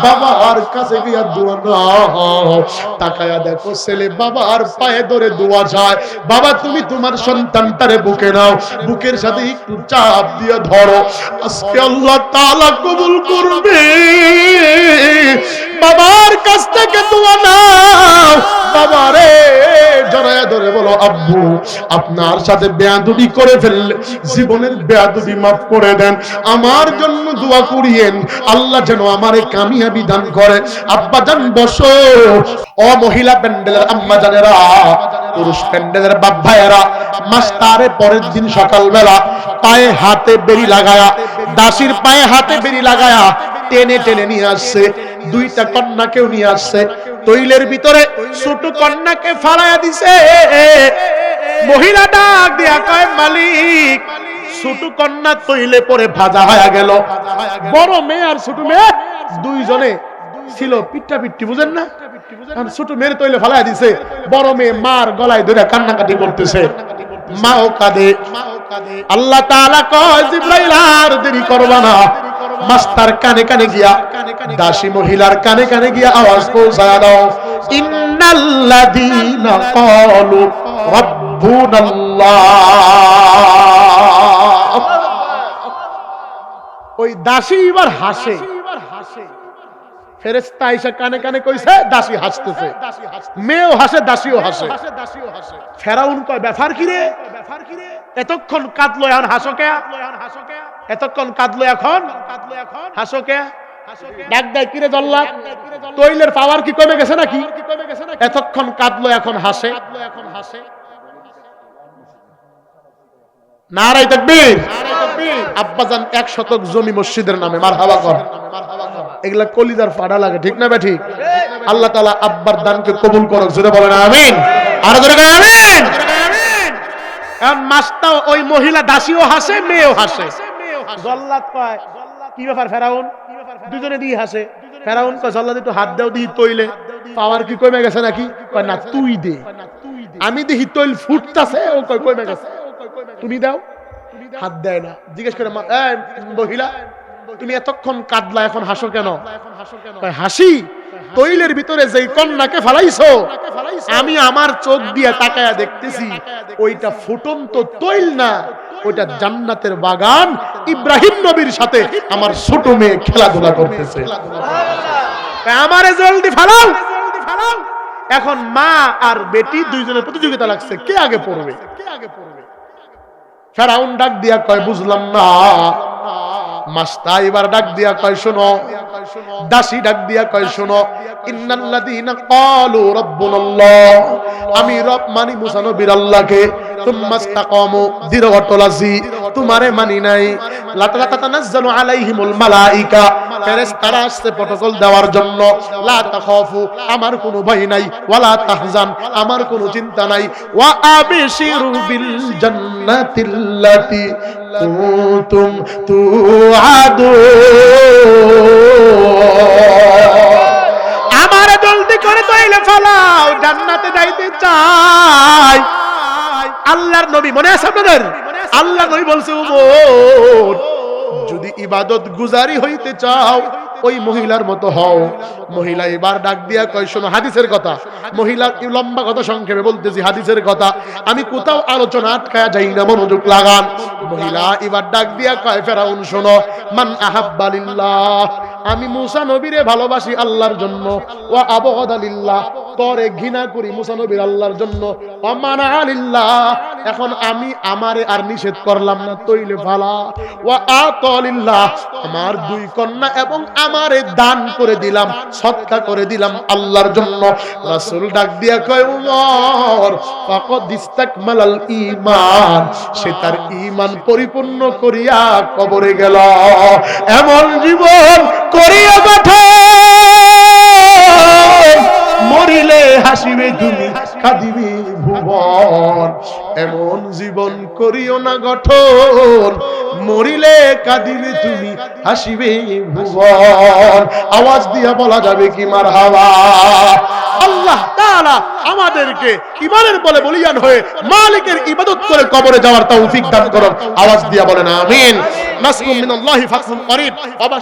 বাবার কাছে গিয়া দোয়া নাও। তাকায়া দেখো ছেলে বাবার পায়ে ধরে দোয়া যায়। বাবা তুমি তোমার সন্তানটারে বুকে নাও, বুকের সাথে একটু চাপ দিয়ে ধরো, আজকে আল্লাহ তাআলা কবুল করবে। বাবার কাছ থেকে দোয়া নাও। বাবারে জড়ায়া ধরে বলো, আব্বু আপনার সাথে বেয়াদবি করে ফেললে, জীবনের বেয়াদবি মাফ করে দেন, আমার জন্য দোয়া করিয়েন, আল্লাহ যেন আমারে কামিয়াবি দান করে। আব্বা জান বসো। ও মহিলা প্যান্ডেলের আম্মা জানেরা, পুরুষ প্যান্ডেলের বাপ ভাইয়েরা, মাস্টারে পরের দিন সকালবেলা পায়ে হাতে বেরি লাগায়া, দাসির পায়ে হাতে বেরি লাগায়া টেনে টেনে নিয়ে আসছে। দুইটা কন্যাকেও নিয়ে আসছে, তৈলের ভিতরে ছোট কন্যাকে ফালাইয়া দিছে। মহিলা ডাক দিয়া কয়, মালিক ছোট কন্যা তৈলে পরে ভাজা হয়ে গেল। বড় মেয়ে আর ছোট মেয়ে দুইজনে ছিল পিঠা পিঠি, বুঝেন না? ছোট মেয়ের তৈলে ফালাইয়া দিছে, বড় মেয়ে মার গলায় ধরে কান্নাকাটি করতেছে, মাও কাঁদে। আল্লাহ তাআলা কয়, জিবরাইল আর দেরি করবা না, মাস্টার কানে কানে গিয়া, দাসী মহিলার কানে কানে গিয়া আওয়াজ পৌঁছায়া দাও, ইন্নাল্লাযীনা ক্বালু রাব্বুনাল্লাহ। ওই দাসী এবার হাসে, ফেরেশতা আয়েশা কানে কানে কইছে, দাসী হাসতেছে, মেয়েও হাসে, দাসীও হাসে। ফেরাউন কয়, ব্যাপার কি রে? এতক্ষণ কাঁদলো, এখন হাসো কে? এতক্ষণ কাঁদলো, এখন হাসো কে? ডাক দেয়, কিরে জল্লাদ, তৈলের পাওয়ার কি কমে গেছে নাকি? এতক্ষণ কাঁদলো, এখন হাসে। নারায়ে তাকবীর। আব্বাজান 1 শতক জমি মসজিদের নামে, মারহাবা কর। এগুলা কলিজার ফাড়া লাগে, ঠিক না ঠিক? আল্লাহ তাআলা আব্বার দানকে কবুল করুক, জোরে বলেন আমিন। আর জোরে বলেন আমিন। এখন মাস্তা ওই মহিলা দাসীও হাসে, মেয়েও হাসে। জল্লাদ কয়, কি ব্যাপার ফেরাউন? দুজনে দিয়ে হাসে। ফেরাউন কয়, জল্লাদ একটু হাত দাও দিই তৈলে, পাওয়ার কি কমে গেছে নাকি? কয় না, তুই দে। আমি দেখি তৈল ফুটতাছে, ও কয় কমে গেছে, তুমি দাও। হাত দেয় না। জিজ্ঞেস করে, মহিলা তুমি এতক্ষণ কাঁদলা, এখন হাসো কেন? কয়, হাসি তৈলের ভিতরে যেই কন্যাকে ফালাইছো, আমি আমার চোখ দিয়ে তাকায়া দেখতেছি, ওইটা ফুটন্ত তৈল না, ওইটা জান্নাতের বাগান। ইব্রাহিম নবীর সাথে আমার ছোট মেয়ে খেলাধুলা করতেছে, আমারে জলদি ফালাও। এখন মা আর বেটি দুইজনের প্রতিযোগিতা লাগছে, কে আগে পড়বে। ফেরাউন ডাক দিয়া কয়, বুঝলাম না। মাস্টার এবার ডাক দিয়া কয়, শোনো, দাসী ডাক দিয়া কয় শোনো, ইন্নাল্লাযীনা ক্বালু রাব্বুনাল্লাহ, আমি রব মানি মুসা নবীর আল্লাহকে, তুম্মাস্তাকামু দৃঢ় অটলাসি তোমারে মানি নাই, লাতাতানাজ্জালু আলাইহিমুল মালাইকা, ফেরেশতারা আসছে প্রটোকল দেওয়ার জন্য, লা তাখাফু আমার কোনো ভয় নাই, ওয়ালা তাহজান আমার কোনো চিন্তা নাই, ওয়া আবশিরু বিল জান্নাতিল্লাতী কুনতুম তুআদুন। আমারে জলদি করে তৈলে ফলাও, জান্নাতে যাইতে চাই। আল্লাহর নবী মনে আছে আপনাদের? আল্লাহর নবী বলছে, উমর যদি ইবাদত গুজারি হইতে চাও ওই মহিলার মতো হও। মহিলা এবার ডাক দিয়া কয় শোনো, হাদিসের কথা, মহিলা লম্বা কথা সংক্ষেপে বলতেছি, হাদিসের কথা, আমি কোথাও আলোচনা আটকায়া যাই না, মনোযোগ লাগান। মহিলা এবার ডাক দিয়া কয়, ফেরাউন শোনো, মান আহাব্বা লিল্লাহ, আমি মুসা নবীরে ভালোবাসি আল্লাহর জন্য, ওয়া আবগাদা লিল্লাহ, তরে ঘৃণা করি মুসা নবীর আল্লাহর জন্য, ওয়া মানা লিল্লাহ, এখন আমি আমারে আর নিষেধ করলাম না, তৈলে ফালা, ওয়া আতা লিল্লাহ, আমার দুই কন্যা এবং আমারে দান করে দিলাম, সদকা করে দিলাম আল্লাহর জন্য। রাসূল ডাক দিয়া কয়, উমর ফাকাদ ইস্তাকমালাল ঈমান, সে তার ঈমান পরিপূর্ণ করিয়া কবরে গেল। এমন জীবন করিয়া গঠন, মরিলে হাসিবে তুমি, কাঁদিবে ভুবন। এমন জীবন করিও না গঠন, মরিলে কাঁদিবে তুমি, হাসিবে ভুবন। আওয়াজ দিয়া বলা যাবে কি মারহাবা? আল্লাহ তাআলা আমাদেরকে ঈমানের বলে বলিয়ান হয়ে মালিকের ইবাদত করে কবরে যাওয়ার তৌফিক দান করুন। আওয়াজ দিয়া বলেন আমিন। নাসরুম মিনাল্লাহি ফাতহুন করিব।